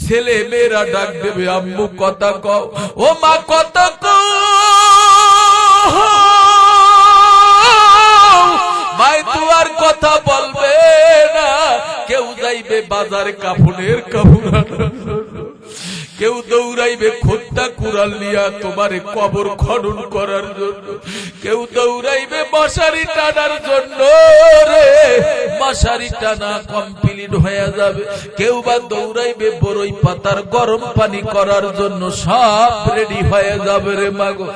ছেলে মেয়েরা ডাক দেবে, আম্মু কথা কও, ও মা কথা কও। মাই তো আর কথা বলবে না। কেউ যাইবে বাজারে কাফনের কাপড় আনার জন্য, কেউ দৌড়াইবে খোদ্দা কুড়াল নিয়া তোমারে কবর খনন করার জন্য, কেউ দৌড়াইবে মশারি টানার জন্য রে, মশারি টানা কমপ্লিট হয়ে যাবে, কেউ বা দৌড়াইবে বড়ই পাতার গরম পানি করার জন্য, সব রেডি হয়ে যাবে রে মাগো।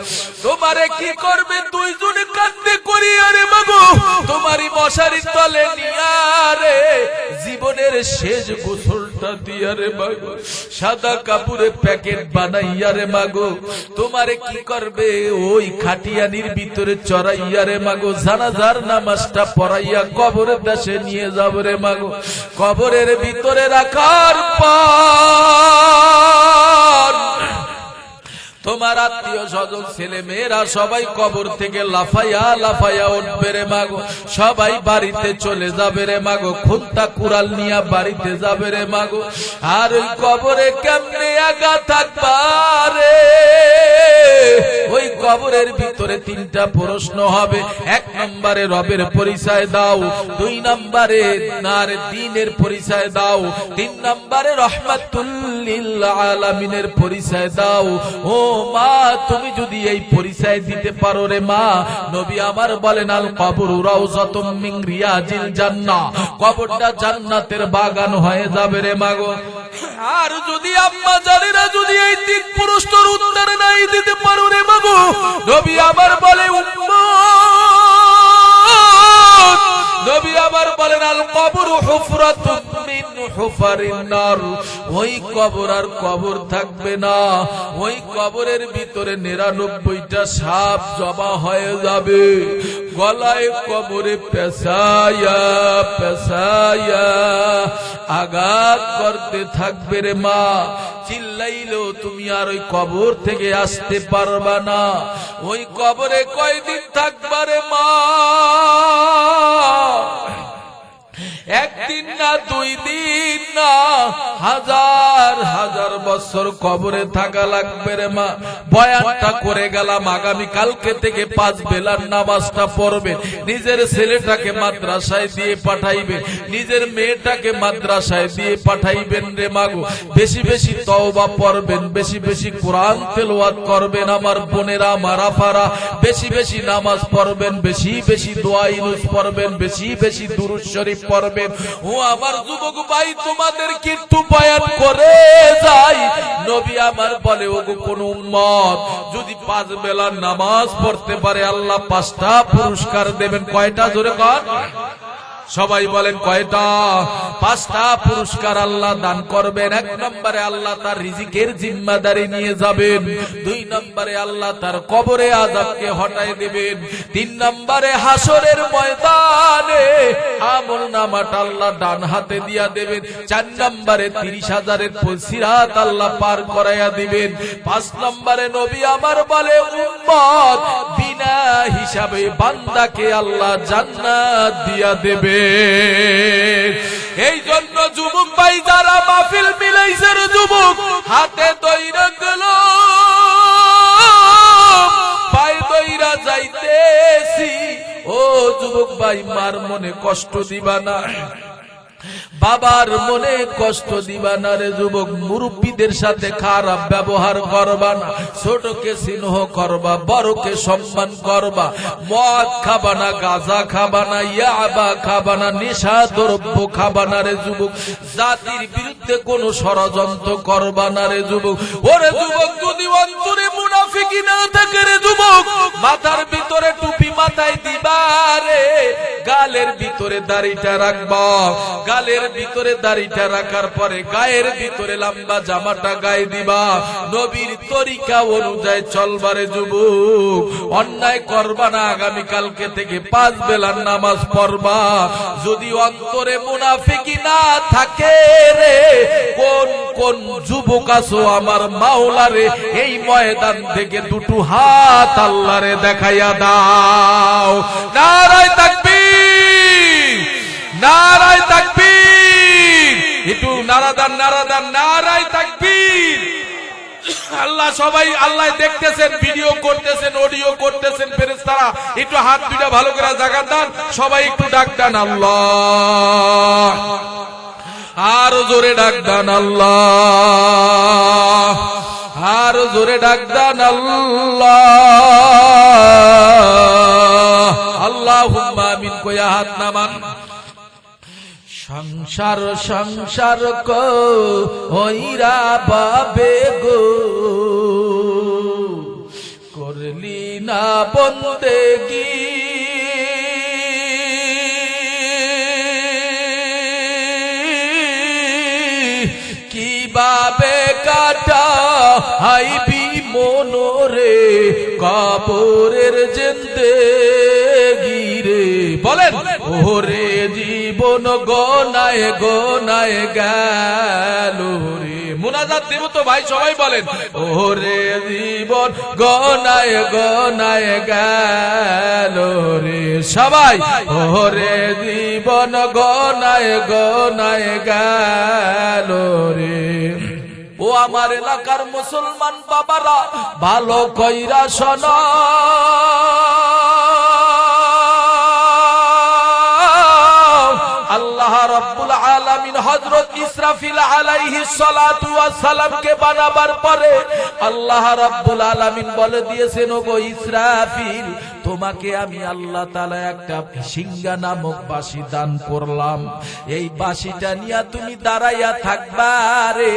তোমারে কি করবে দুইজনে কাঁদতে করি আরে মাগো, তোমারই মশারি তলে নিয়া রে জীবনের শেষ গোসলটা দিয়া রে মাগো, সাদা কাপড়ে প্যাকেট বানাইয়া রে মাগো, তোমারে কি করবে ওই খাটিয়ানির ভিতরে চড়াইয়া রে মাগো, জানাজার নামাজটা পড়াইয়া কবরের দেশে নিয়ে যাব রে মাগো। কবরের ভিতরে রাখার পর তোমার আত্মীয় স্বজন ছেলে মেয়েরা সবাই কবর থেকে লাফাইয়া লাফাইয়া উঠবে রে মাগো, সবাই বাড়িতে চলে যাবে রে মাগো, খুন্তা কুড়াল নিয়া বাড়িতে যাবে রে মাগো। আর ওই কবরে কেমনে একা থাকবা রে, ওই কবরের ভিতরে তিনটা প্রশ্ন হবে। এক নম্বরে রবের পরিচয় দাও, দুই নম্বরে নার দ্বীনের পরিচয় দাও, তিন নম্বরে রহমাতুল লিল আলামিনের পরিচয় দাও। ও মা, তুমি যদি এই পরিচয় দিতে পারো রে মা, নবী আমার বলেন আল কবরু রাউযাতুম মিন রিয়াজিল জান্নাহ, কবরটা জান্নাতের বাগান হয়ে যাবে রে মাগো। আর যদি আম্মা জানেরা যদি এই তিন প্রশ্নের উত্তর নাই দিতে পারো রে মাগো, নবী আমার বলে উম্মত, নবী আমার বলেন আল কবরু হুফরাতুম মিন হুফারিন নার, ওই কবর আর কবর থাকবে না, ওই কবরের ভিতরে 99টা সাপ জমা হয়ে যাবে, গলায় কবরে পেশায়া পেশায়া আঘাত করতে থাকবে রে মা। চিল্লাইলেও তুমি আর ওই কবর থেকে আসতে পারবা না। ওই কবরে কয়দিন থাকবা রে মা? একদিন না, দুই দিন না, হাজার হাজার বছর কবরে থাকা লাগবে রে মা। বয়ানটা করে গেলাম, আগামী কালকে থেকে 5 বেলার নামাজটা পড়বে, নিজের ছেলেটাকে মাদ্রাসায় দিয়ে পাঠাইবে, নিজের মেয়েটাকে মাদ্রাসায় দিয়ে পাঠাইবেন রে মাগো। বেশি বেশি তওবা পড়বেন, বেশি বেশি কোরআন তেলাওয়াত করবেন আমার বোনেরা, আমার আফারা, বেশি বেশি নামাজ পড়বেন, বেশি বেশি দোয়া ইনুস পড়বেন, বেশি বেশি দুরূদ শরীফ পড়বেন। ও আমার যুবক ভাই, তোমাদের কিন্তু বয়ান করে যাই, নবী আমার বলে ওগো কোন উম্মত যদি 5 বেলার নামাজ পড়তে পারে আল্লাহ 5টা পুরস্কার দেবেন। কয়টা? জোরে কর, সবাই বলেন কয়টা? 5টা পুরস্কার আল্লাহ দান করবেন। 1 নম্বরে আল্লাহ তার রিজিকের জিম্মাদারি নিয়ে যাবেন, 2 নম্বরে আল্লাহ তার কবরে আযাবকে হটায় দিবেন, 3 নম্বরে হাসরের ময়দানে আমলনামাটা আল্লাহ ডান হাতে দিয়া দেবেন, 4 নম্বরে 30,000-এর সিরাত আল্লাহ পার করাইয়া দিবেন, 5 নম্বরে নবী আমার বলে উম্মত বিনা হিসাবে বান্দাকে আল্লাহ জান্নাত দিয়া দেবে। এই জন্য যুবক ভাই যারা মাহফিল মিলাইছে রে যুবক, হাতে দইরা গেল পায়ে দইরা যাইতেছি, ও যুবক ভাই মার মনে কষ্ট দিবা না, বাবার মনে কষ্ট দিবা না রে যুবক। মুরব্বীদের সাথে খারাপ ব্যবহার করবা না, ছোটকে স্নেহ করবা, বড়কে সম্মান করবা, মদ খাবা না, গাঁজা খাবা না, ইয়াবা খাবা না, নেশা দ্রব্য খাবা না রে যুবক। জাতির বিরুদ্ধে কোনো ষড়যন্ত্র করবা না রে যুবক। ওরে যুবক, যদি অন্তরে মুনাফিকি না থাকে রে যুবক, মাথার ভিতরে টুপি মাথায় দিবা রে, গালের ভিতরে দাড়িটা রাখবা, গালের ভিতরে দাড়িটা রাখার পরে গায়ের ভিতরে লম্বা জামাটা গায়ে দিবা, নবীর তরিকা অনুযায়ী চলবারে যুবক। অন্যায় করবা না, আগামী কালকে থেকে 5 বেলার নামাজ পড়বা। যদি অন্তরে মুনাফিকি না থাকে রে, কোন কোন যুবক আছো আমার মাওলারে এই ময়দান থেকে 2টো হাত আল্লাহরে দেখাইয়া দাও। নারায়ে তাকবীর, নারায়ে তাকবীর, একটু নারাদান নারাদান, নারায়ে নারায়ে তাকবীর। আল্লাহ সবাই আল্লাহ দেখতেছেন, ভিডিও করতেছেন, অডিও করতেছেন, ফেরেশতারা একটু হাত দুইটা ভালো করে জায়গা দেন, সবাই একটু ডাক দেন আল্লাহ, আর জোরে ডাক দেন আল্লাহ, আর জোরে ডাক দেন আল্লাহ। আল্লাহুম্মা আমিন কইয়া হাত নামান। সংসার সংসার কো হইরা বাবে গো, করলি না বন্দেগি, কিভাবে কাটা হাইবি মনোরে কবরের জিন্দেগি রে। বলেন ওরে জীবন গোনায় গোনায় গেল রে। মুনাজাত দেব তো ভাই, সবাই বলেন ওরে জীবন গোনায় গোনায় গেল রে। সবাই ওরে জীবন গোনায় গোনায় গেল রে। ও আমার এলাকার মুসলমান বাবারা, ভালো কইরা শোনো, আল্লাহ রাব্বুল আলামিন হযরত ইসরাফিল আলাইহিস সালাতু ওয়াস সালামকে বানাবার পরে আল্লাহ রাব্বুল আলামিন বলে দিয়েছেন, ওগো ইসরাফিল, তোমাকে আমি আল্লাহ তাআলা একটা সিংহা নামক বাঁশি দান করলাম। এই বাঁশিটা নিয়ে তুমি দাঁড়াইয়া থাকবা রে।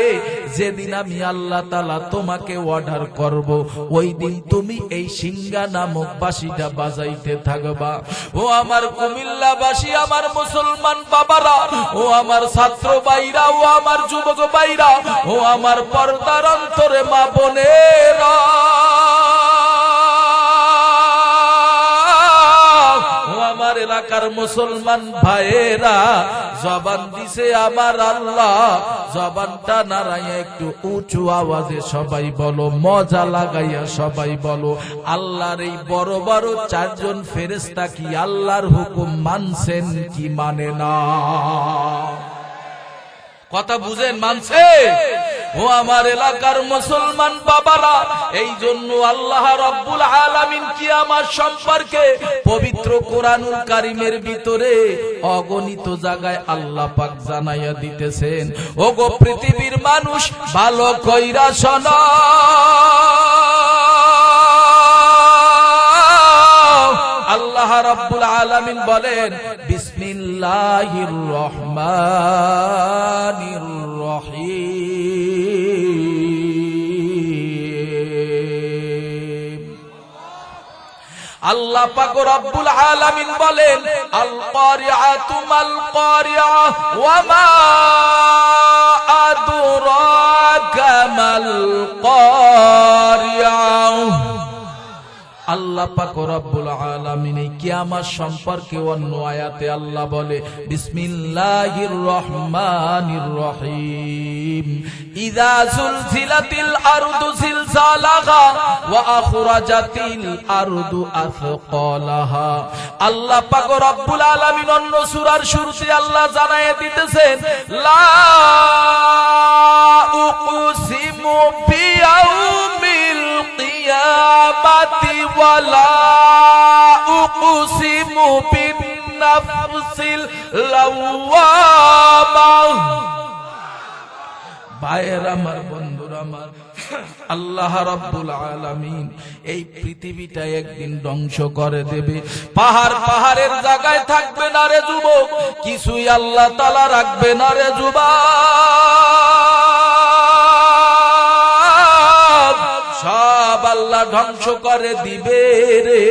যেদিন আমি আল্লাহ তাআলা তোমাকে অর্ডার করব, ওই দিন তুমি এই সিংহা নামক বাঁশিটা বাজাইতে থাকবা। ও আমার কুমিল্লাবাসী, আমার মুসলমান বাবারা, ও আমার ছাত্র ভাইরা, ও আমার যুবক ভাইরা, ও আমার পর্দার অন্তরে মা বোনেরা, ও আমার এলাকার মুসলমান ভাইয়েরা, জবান দিছে আমার আল্লাহ, জবানটা নাড়াইয়া একটু উঁচু আওয়াজে সবাই বলো, মজা লাগাইয়া সবাই বলো, আল্লাহর এই বড় বড় চারজন ফেরেশতা কি আল্লাহর হুকুম মানছেন কি মানে না? কথা বুঝেন, মানছে? ও আমার এলাকার মুসলমান বাবারা, এই জন্য আল্লাহ রাব্বুল আলামিন কিয়ামত সম্পর্কে পবিত্র কোরআনুল কারীমের ভিতরে অগণিত জায়গায় আল্লাহ পাক জানাইয়া দিতেছেন। ওগো পৃথিবীর মানুষ, ভালো কইরা শোনো, আল্লাহ রাব্বুল আলামিন বলেন, বিসমিল্লাহির রহমানির রহিম। আল্লাহ পাক রব্বুল আলামিন বলেন, আল কারিআতু মাল কারিআ ওয়া মা আদরাকা মাল কারিআ। আল্লাহ পাক রব্বুল আলামিন এই কিয়ামত সম্পর্কে অন্য আয়াতে আল্লাহ বলে, বিসমিল্লাহির রহমানির রহিম। ইযা যুলজিলাতিল আরদু জিলজালাহা ওয়া আখরাজাতিল আরদু আথকালাহা। আল্লাহ পাক রব্বুল আলামিন অন্য সূরার শুরুতে আল্লাহ জানায়ে দিতেছেন, লা উকসিমু বিয়াউমিল কিয়ামাতি ওয়ালা উকসিমু বিন্নাফসিল লাওয়ামা। ভাইয়ের আমার, বন্ধুরা আমার, আল্লাহ রাব্বুল আলামিন এই পৃথিবীটা একদিন ধ্বংস করে দেবে। পাহাড় পাহাড়ের জায়গায় থাকবে না রে যুবক, কিছুই আল্লাহ তাআলা রাখবে না রে যুবক, সব আল্লাহ ধ্বংস করে দিবে রে।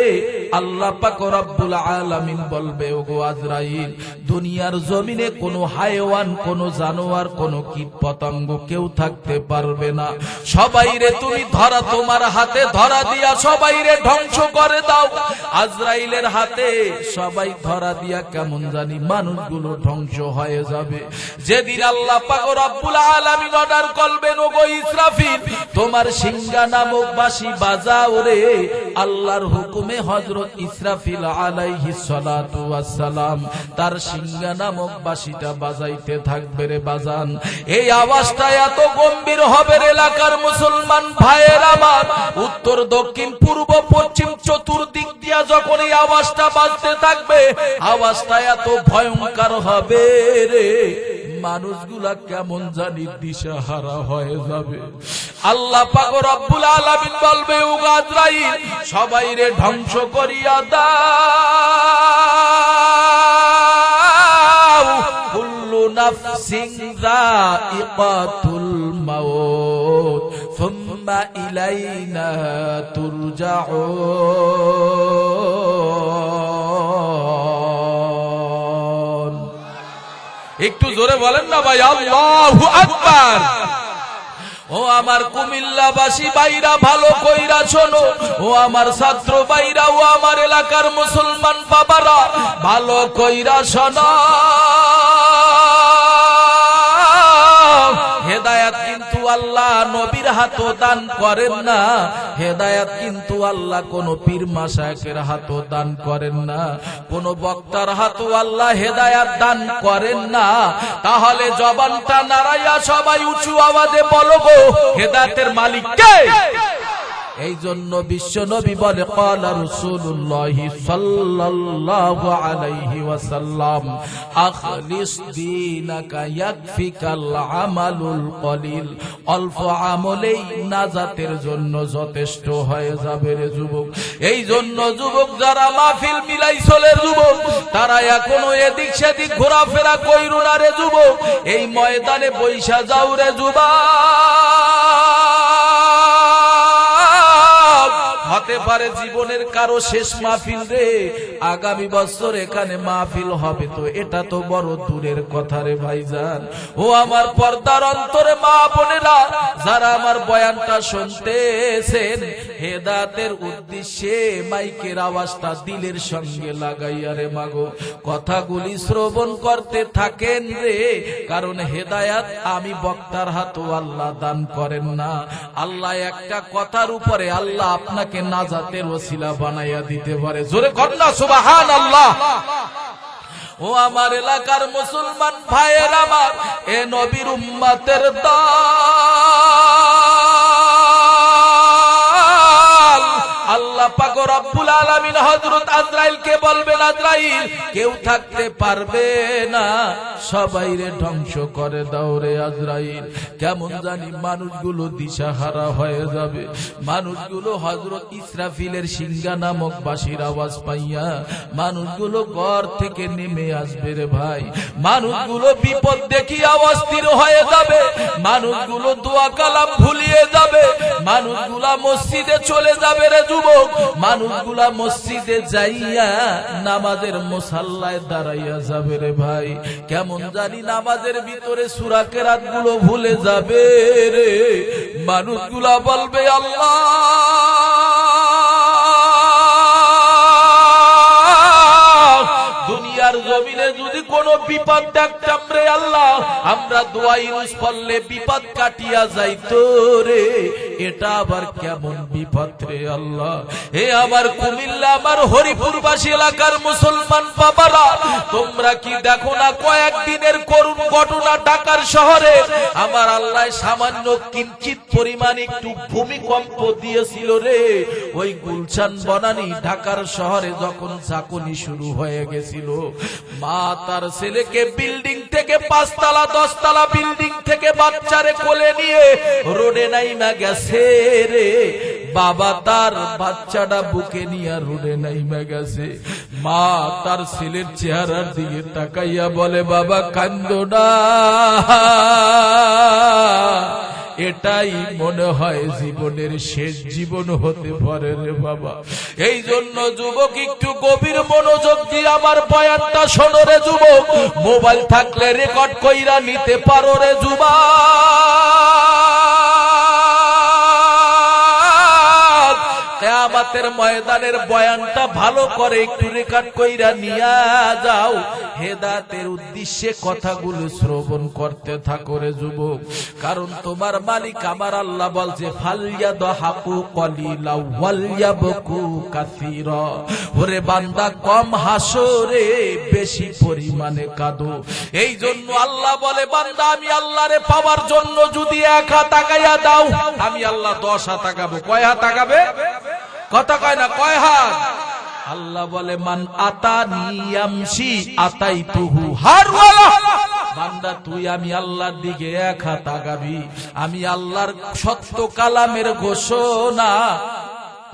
আল্লাহ পাক রব্বুল আলামিন বলবে, ওগো আজরাইল, দুনিয়ার জমিনে কোনো হায়ওয়ান, কোনো জানোয়ার, কোনো কীট পতঙ্গ কেউ থাকতে পারবে না। সবাইরে তুমি ধরা, তোমার হাতে ধরা দিয়া সবাইরে ধ্বংস করে দাও। আজরাইলের হাতে সবাই ধরা দিয়া কেমন জানি মানুষগুলো ধ্বংস হয়ে যাবে। যেদিন আল্লাহ পাক রব্বুল আলামিন অর্ডার করবেন, ওগো ইসরাফিল, তোমার সিংহা নামক বাঁশি বাজাও রে। আল্লাহর হুকুমে হযরত হযরত ইসরাফিল আলাইহিস সালাতু ওয়াস সালাম তার সিংহা নামক বাঁশিটা বাজাইতে থাকবে রে বাজান। এই আওয়াজটা এত গম্ভীর হবে রে এলাকার মুসলমান ভাইয়ের আমার, উত্তর দক্ষিণ পূর্ব পশ্চিম চতুর্দিক দিয়া যখন এই আওয়াজটা বাজতে থাকবে, আওয়াজটা এত ভয়ঙ্কর হবে রে, মানুষগুলা কেমন জানি দিশাহারা হয়ে যাবে। আল্লাহ পাক রব্বুল আলামিন বলবে, ও আজরাইল সবাই রে ধ্বংস করিয়া দাও, কুল্লু নাফসিন যায়িকাতুল মাউত সুম্মা ইলাইনা তুরজাউন। একটু জোরে বলেন না ভাই, আল্লাহু আকবার। ও আমার কুমিল্লাবাসী ভাইরা ভালো কইরা শোনো, ও আমার ছাত্র ভাইরা, ও আমার এলাকার মুসলমান বাবারা ভালো কইরা শোনো, হেদায়াত কিন্তু আল্লাহ নবীর হাতও দান করেন না, হেদায়াত কিন্তু আল্লাহ কোন পীর মাশায়েখের হাতও দান করেন না, কোন বক্তার হাতও আল্লাহ হেদায়াত দান করেন না। তাহলে জবানটা নাড়াইয়া সবাই উঁচু আওয়াজে বলো গো, হেদায়েতের মালিক কে? এই জন্য বিশ্ব নবী বলে, ক্বালা রাসূলুল্লাহ সাল্লাল্লাহু আলাইহি ওয়াসাল্লাম, আখলিস দীনাকা ইয়াকফিকাল আমালুল কলিল। অল্প আমলেই নাজাতের জন্য যথেষ্ট হয়ে যাবে রে যুবক। এই জন্য যুবক যারা মাহফিল মিলাই চলে যুবক, তারা এখনো এদিক সেদিক ঘোরাফেরা কইরো না রে যুবক, এই ময়দানে বৈশা যাও রে যুবক। হতে পারে জীবনের কারো শেষ মাহফিল রে, আগামী বছর এখানে মাহফিল হবে, তো এটা তো বড় দূরের কথা রে ভাইজান। ও আমার পর্দার অন্তরে মা বোনেরা যারা আমার বয়ানটা শুনতেছেন, হেদায়েতের উদ্দেশ্যে মাইকের আওয়াজটা দিলের সঙ্গে লাগাইয়া রে মাগো কথাগুলি শ্রবণ করতে থাকেন রে, কারণ হেদায়েত আমি বক্তার হাতও আল্লাহ দান করেন না। আল্লাহ একটা কথার উপরে আল্লাহ আপনাকে নাজাতের ওসিলা বানাইয়া দিতে পারে। জোরে কন্যা সুবহানাল্লাহ। ও আমার এলাকার মুসলমান ভাইয়ের আমার, এ নবীর উম্মতের দল, আল্লাহ পাক রব্বুল আলামিন হযরত আজরাইলকে বলবেন, আজরাইল কেউ থাকতে পারবে না, সবাই রে ধ্বংস করে দাও রে আজরাইল। কেমন জানি মানুষগুলো দিশাহারা হয়ে যাবে, মানুষগুলো হযরত ইসরাফিলের সিংহা নামক বাঁশির আওয়াজ পাইয়া মানুষগুলো ঘর থেকে নেমে আসবে রে ভাই, মানুষগুলো বিপদ দেখিয়া অস্থির হয়ে যাবে, মানুষগুলো দোয়া কালাম ভুলিয়ে যাবে, মানুষগুলা মসজিদে চলে যাবে রে যুবক, মানুষগুলা মসজিদে যাইয়া নামাজের মুসাল্লায় দাঁড়াইয়া যাবে রে ভাই। কেমন জানি নামাজের ভিতরে সূরা কেরাত গুলো ভুলে যাবে রে, মানুষগুলা বলবে, আল্লাহ দুনিয়ার জমিনে যদি কোনো বিপদ দেখতাম রে আল্লাহ, আমরা দোয়া ইউজ করলে বিপদ কাটিয়া যাইতো রে, এটা আবার কেমন বিপদ রে আল্লাহ। হে আমার কুমিল্লা, আমার হরিপুরবাসী এলাকার মুসলমান বাবারা, তোমরা কি দেখো না কয়েকদিনের করুণ ঘটনা ঢাকার শহরে? আমার আল্লাহ সামান্য কিঞ্চিত পরিমাণ একটু ভূমিকম্প দিয়েছিল রে, ওই গুলশান বনানী ঢাকার শহরে যখন ঝাঁকুনি শুরু হয়ে গেছিল, মা তার ছেলেকে বিল্ডিং থেকে 5 তলা 10 তলা বিল্ডিং থেকে বাচ্চারে কোলে নিয়ে রোডে নাইমা গেছে রে, বাবা তার বাচ্চাটা বুকে নিয়ে রোডে নাইমা গেছে, মা তার ছেলের চেহারার দিকে তাকাইয়া বলে, বাবা কান্দো না, এটাই মনে হয় জীবনের শেষ জীবন হতে পারে রে বাবা। এই জন্য যুবক একটু গভীর মনোযোগ দিয়ে আমার বয়ানটা শোনো রে যুবক, মোবাইল থাকলে রেকর্ড কইরা নিতে পারো রে যুবক। কিয়ামতের ময়দানের বয়ানটা ভালো করে একটু রেকর্ড কইরা নিয়া যাও, হেদায়েতের উদ্দেশ্যে কথাগুলো শ্রবণ করতে থাকো রে যুবক। কারণ তোমার মালিক আমার আল্লাহ বলছে ফালইয়াদহাকু কলিলা ওয়ালইয়াবকু কাসীরা। ওরে বান্দা কম হাসো রে, বেশি পরিমাণে কাঁদো। এই জন্য আল্লাহ বলে বান্দা আমি আল্লাহরে পাওয়ার জন্য যদি 1 হাত তাকাইয়া দাও, আমি আল্লাহ 10 হাত তাকাবো। কয় হাত তাকাবে? কথা কয় না, কয় হাত? আল্লাহ বলে মান আতানি ইয়ামশি আতাইতুহু হারওয়ালা। বান্দা তুই আমি আল্লাহর দিকে 1 হাত তাকাবি, আমি আল্লাহর সত্য কালামের ঘোষণা,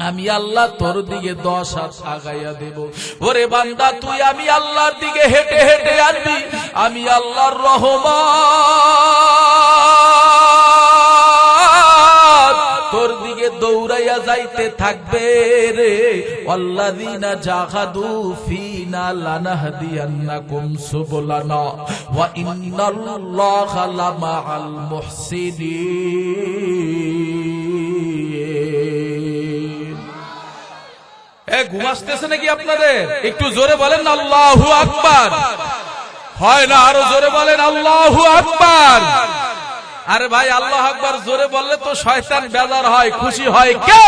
আমি আল্লাহ তোর দিকে 10 হাত আগাইয়া দেব। ওরে বান্দা তুই আমি আল্লাহর দিকে হেঁটে হেঁটে আসবি, আমি আল্লাহর রহমত তোর দিকে দৌড়াইয়া যাইতে থাকবে রে। ওয়াল্লাযীনা জাহাদু ফীনা লানাহদিয়ান্নাকুম সুবুলানা ওয়া ইন্নাল্লাহা লামাআল মুহসিনিন। ঘুমাসতেছে নাকি আপনাদের? একটু জোরে বলেন না আল্লাহু আকবার। হয় না, আরো জোরে বলেন আল্লাহু আকবার। আরে ভাই আল্লাহু আকবার জোরে বললে তো শয়তান বেজার হয়, খুশি হয় কে?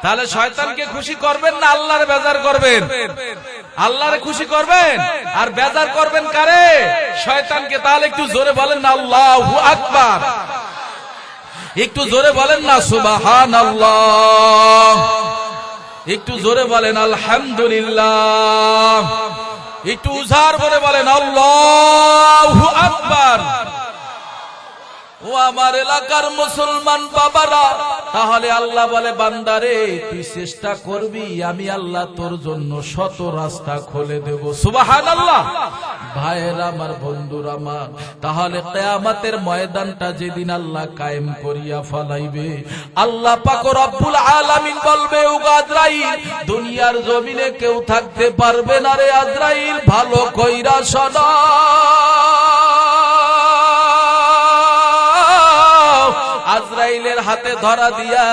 তাহলে শয়তানকে খুশি করবেন না আল্লাহর বেজার করবেন? আল্লাহরে খুশি করবেন আর বেজার করবেন কারে? শয়তানকে। তাহলে একটু জোরে বলেন না আল্লাহু আকবার। একটু জোরে বলেন না সুবহানাল্লাহ। একটু জোরে বলেন আলহামদুলিল্লাহ। একটু উজাড় করে বলেন আল্লাহু আকবার। ও আমার এলাকার মুসলমান বাবারা, তাহলে আল্লাহ বলে বান্দারে তুই চেষ্টা করবি, আমি আল্লাহ তোর জন্য শত রাস্তা খুলে দেব। সুবহানাল্লাহ। ভাইয়েরা আমার, বন্ধুরা আমার, তাহলে কিয়ামতের ময়দানটা যেদিন আল্লাহ কায়েম করিয়া ফলাইবে, আল্লাহ পাক রব্বুল আলামিন বলবে ও আজরাইল, দুনিয়ার জমিনে কেউ থাকতে পারবে না রে আজরাইল, ভালো কইরা শোনো। আজরাইলের হাতে ধরা দিয়া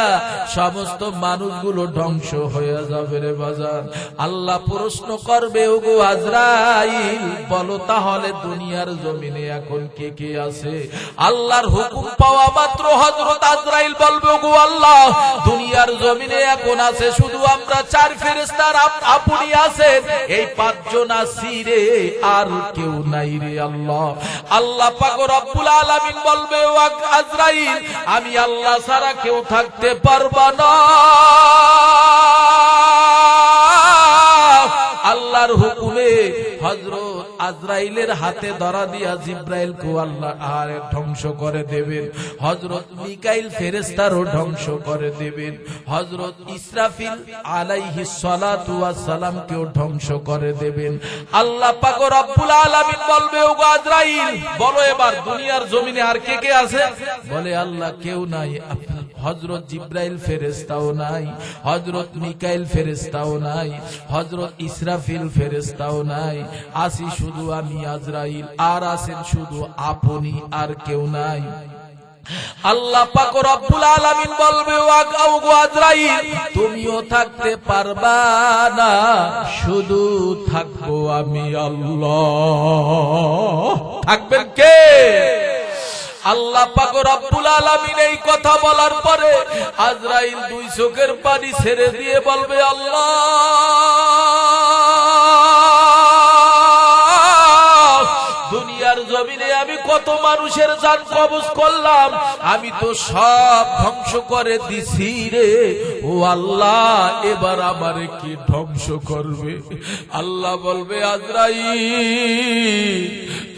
সমস্ত মানুষগুলো ধ্বংস হয়ে যাবে রে বাজার। আল্লাহ প্রশ্ন করবে ওগো আজরাইল, বলো তাহলে দুনিয়ার জমিনে এখন কে কে আছে? আল্লাহর হুকুম পাওয়া মাত্র হযরত আজরাইল বলবে ওগো আল্লাহ, দুনিয়ার জমিনে এখন আছে শুধু আমরা 4 ফেরেশতা, আপনি আছেন, এই 5 জন আছি রে, আর কেউ নাই রে আল্লাহ। আল্লাহ পাক রব্বুল আলামিন বলবে ও আজরাইল, আমি আল্লাহ ছাড়া কেউ থাকতে পারবা না। আল্লাহর হুকুমে হযরত আজরাইলের হাতে ধরা দিয়া জিব্রাইলকে আল্লাহ আরে ধ্বংস করে দেবেন, হযরত মিকাইল ফেরেশতারও ধ্বংস করে দেবেন, হযরত ইসরাফিল আলাইহিস সালাতু ওয়াস সালামকেও ধ্বংস করে দেবেন। আল্লাহ পাক রব্বুল আলামিন বলবে ও আজরাইল, বলো এবার দুনিয়ার জমিনে আর কে কে আছে? বলে আল্লাহ কেউ নাই। হযরত জিব্রাইল ফেরেশতাও নাই, হযরত মিকাইল ফেরেশতাও নাই, হযরত ইসরাফিল ফেরেশতাও নাই, আসি শুধু আমি আজরাইল, আর আছেন শুধু আপনি, আর কেউ নাই। আল্লাহ পাক রব্বুল আলামিন বলবে ও আজরাইল, তুমিও থাকতে পারবা না, শুধু থাকবো আমি আল্লাহ। থাকবেন কে? আল্লাহ পাক রব্বুল আলামিন এই কথা বলার পরে আজরাইল 2 চোখের পানি ছেড়ে দিয়ে বলবে আল্লাহ, দুনিয়ার জমিনে আমি কত মানুষের জান কবজ করলাম, আমি তো সব ধ্বংস করে দিছি রে। ও আল্লাহ, এবার আমারে কি ধ্বংস করবে? আল্লাহ বলবে আজরাইল,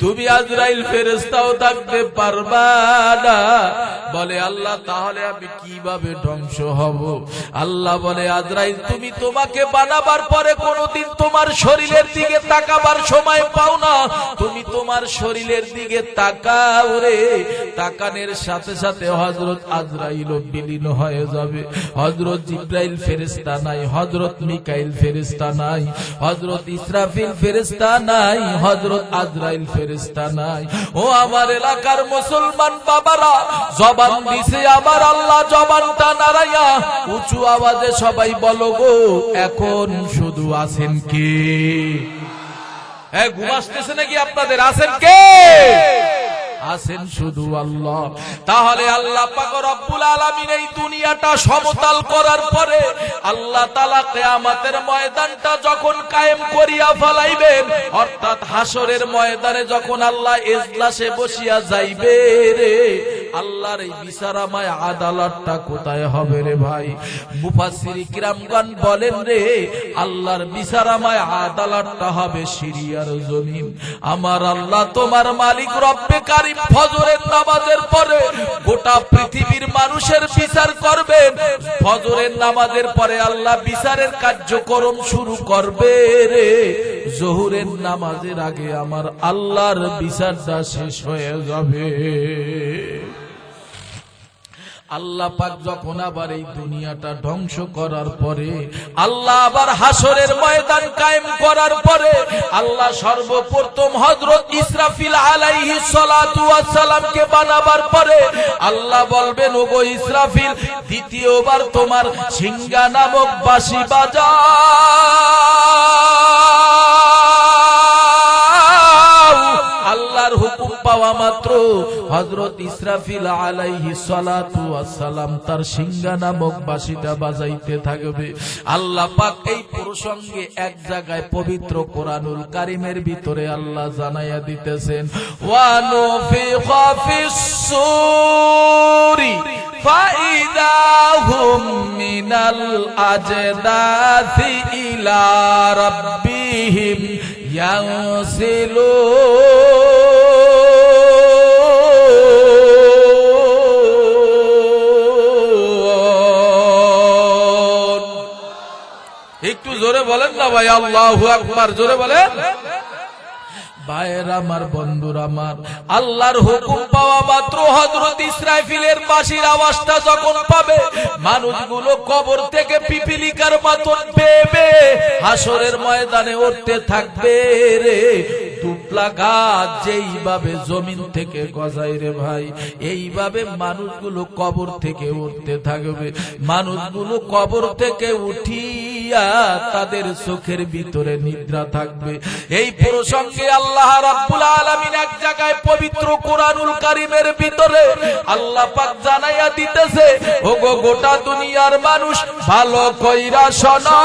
তুমি আজরাইল ফেরেশতাও থাকতে পারবা না। বলে আল্লাহ, তাহলে আমি কিভাবে ধ্বংস হব? আল্লাহ বলে আজরাইল, তুমি তোমাকে বানাবার পরে কোনদিন তোমার শরীরের দিকে তাকাবার সময় পাও না, তুমি তোমার শরীর শরীরের দিকে তাকাও রে, তাকানের সাথে সাথে হযরত আজরাইল বিলীন হয়ে যাবে। হযরত জিবরাইল ফেরেশতা নাই, হযরত মিকাইল ফেরেশতা নাই, হযরত ইসরাফিল ফেরেশতা নাই, হযরত আজরাইল ফেরেশতা নাই। ও আমার এলাকার মুসলমান বাবারা, জবান দিছে আমার আল্লাহ, জবানটা নাড়াইয়া উঁচু আওয়াজে সবাই বলো গো, এখন শুধু আছেন কে? ঘুম আসতেছে নাকি আপনাদের? আছেন কে? আছেন শুধু আল্লাহ। তাহলে আল্লাহ পাক রব্বুল আলামিন এই দুনিয়াটা সমতল করার পরে আল্লাহ তাআলা কিয়ামতের ময়দানটা যখন কায়েম করিয়া ফেলাইবেন, অর্থাৎ হাসরের ময়দানে যখন আল্লাহ ইজলাসে বসিয়া যাইবে রে, আল্লাহর এই বিচারাময় আদালতটা কোথায় হবে রে ভাই? মুফাসসির কিরামগণ বলেন রে, আল্লাহর বিচারাময় আদালতটা হবে সিরিয়ার জমিন। আমার আল্লাহ তোমার মালিক রব্বে কারীম ফজরের নামাজের পরে গোটা পৃথিবীর মানুষের বিচার করবেন। ফজরের নামাজের পরে আল্লাহ বিচারের কার্যক্রম শুরু করবে রে, জোহরের নামাজের আগে আমার আল্লাহর বিচারটা শেষ হয়ে যাবে। আল্লাহ পাক যখন আবার এই দুনিয়াটা ধ্বংস করার পরে, আল্লাহ আবার হাসরের ময়দান কায়েম করার পরে, আল্লাহ সর্বপ্রথম হযরত ইসরাফিল আলাইহিস সালাতু ওয়াস সালামকে বানাবার পরে আল্লাহ বলবেন, ওগো ইসরাফিল, দ্বিতীয়বার তোমার সিংহা নামক বাঁশি বাজাও। আল্লাহর হুকুম পাওয়া মাত্র হযরত ইসরাফিল আলাইহিস সালাতু ওয়াস সালাম তার সিংহা নামক বাঁশিটা বাজাইতে থাকবে। আল্লাহ পাক এই প্রসঙ্গে এক জায়গায় পবিত্র কোরআনুল কারীমের ভিতরে আল্লাহ জানাইয়া দিতেছেন, ওয়া নুফিখা ফিস সূরি ফাইদা হুম মিনাল আজদাসি ইলা রাব্বিহিম ইয়ানসিলুন। একটু জোরে বলেন না ভাই, আল্লাহু আকবার, জোরে বলেন। ভাইয়ের আমার, বন্ধুরা আমার, আল্লাহর হুকুম পাওয়া মাত্র হযরত ইসরাফিলের বাঁশির আওয়াজটা যখন পাবে, মানুষগুলো কবর থেকে পিপিলিকার মতন বেবে হাসরের ময়দানে উঠতে থাকবে রে। দুপলা গাছ যেইভাবে জমিন থেকে গজায় রে ভাই, এইভাবে মানুষগুলো কবর থেকে উঠতে থাকবে। মানুষগুলো কবর থেকে উঠিয়া তাদের চোখের ভিতরে নিদ্রা থাকবে। এই প্রসঙ্গে আল্লাহ রাব্বুল আলামিন এক জায়গায় পবিত্র কোরআনুল কারীমের ভিতরে আল্লাহ পাক জানাইয়া দিতেছে, ওগো গোটা দুনিয়ার মানুষ ভালো কইরা শোনো,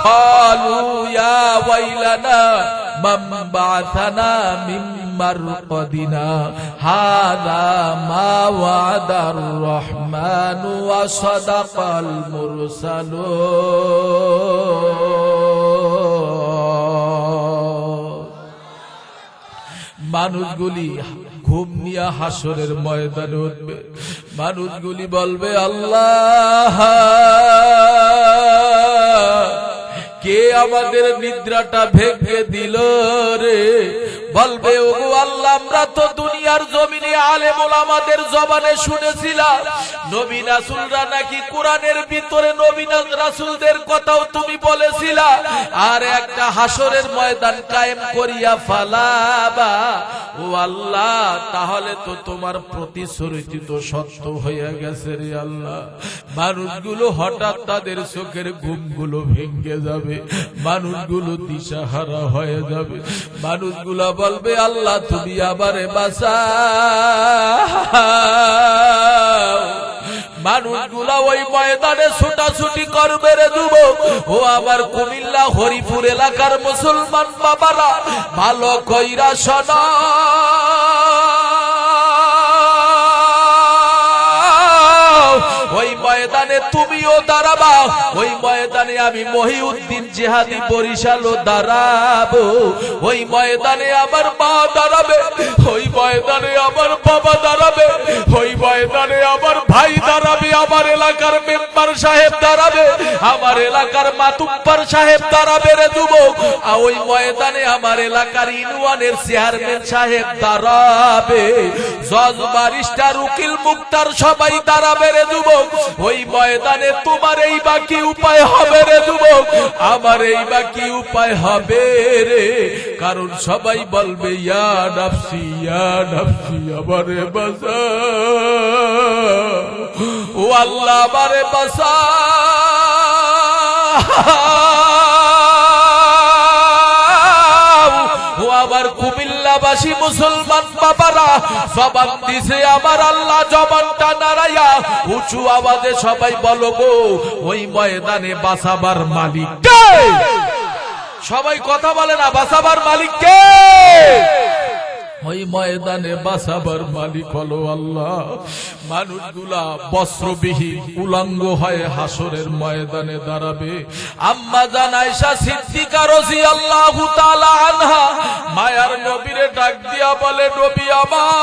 ক্বালু ইয়া ওয়াইলানা মান বা'আসানা মিন মারকাদিনা হাযা মা ওয়াদার রহমানু ওয়া সাদাকাল মুরসালুন। মানুষগুলি ঘুম নিয়ে হাসরের ময়দানে উঠবে। মানুষগুলি বলবে, আল্লাহ, কে আমাদের নিদ্রাটা ভেঙে দিল রে? বলবে, ওগো আল্লাহ, আমরা তো দুনিয়ার জমিনে আলেম ওলামাদের জবানে শুনেছিলাম, নবী রাসূলরা নাকি কোরআনের ভিতরে নবী রাসূলদের কথাও তুমি বলেছিলা, আর একটা হাসরের ময়দান কায়েম করিয়া ফালাবা। ও আল্লাহ, তাহলে তো তোমার প্রতিশ্রুতি তো সত্য হয়ে গেছে রে আল্লাহ। মানুষগুলো হঠাৎ তাদের চোখের ঘুমগুলো ভেঙে যাবে, মানুষগুলো দিশাহারা হয়ে যাবে। মানুষগুলো বলবে, আল্লাহ তুমি আমারে বাঁচাও। মানুষগুলা ওই ময়দানে ছুটাছুটি করবে রে যুবক। ও আমার কুমিল্লা হরিপুর এলাকার মুসলমান বাবারা, ভালো কইরা শোনো, ওই ময়দানে তুমিও দাঁড়াবা, ওই ময়দানে আমি মহিউদ্দিন জিহাদি বরিশালও দাঁড়াবো, ওই ময়দানে আমার মা দাঁড়াবে, ওই ময়দানে আমার বাবা দাঁড়াবে, ওই ময়দানে আমার ভাই দাঁড়াবে, আমার এলাকার মেম্বার সাহেব দাঁড়াবে, আমার এলাকার মাতুব্বার সাহেব দাঁড়াবে রে যুবক, আর ওই ময়দানে আমার এলাকার ইউনিয়নের চেয়ারম্যান সাহেব দাঁড়াবে, জজ ব্যারিস্টার উকিল মুক্তার সবাই দাঁড়াবে রে যুবক। ওই ময়দানে তোমার এই বাকি উপায় হবে রে যুবক, আমার এই বাকি উপায় হবে রে, কারণ সবাই বলবে ইয়া নাফসি আমারে বাঁচা, ও আল্লাহ আমারে বাঁচা। ও আমার কুমিল্লাবাসী মুসলমান বাবারা, জবান দিছে আমার আল্লাহ, জবানটা নাড়াইয়া উঁচু আওয়াজে সবাই বলো গো, ওই ময়দানে বাঁচাবার মালিক কে? সবাই কথা বলে না, বাঁচাবার মালিক কে? ওই ময়দানে বাঁচাবার মালিক হলো আল্লাহ। মানুষগুলা বস্ত্রবিহীন উলঙ্গ হয়ে হাসরের ময়দানে দাঁড়াবে। আম্মা জান আয়েশা সিদ্দিকা রাদিয়াল্লাহু তাআলা আনহা মায়ার নবীরে ডাক দিয়া বলে, নবী আমার,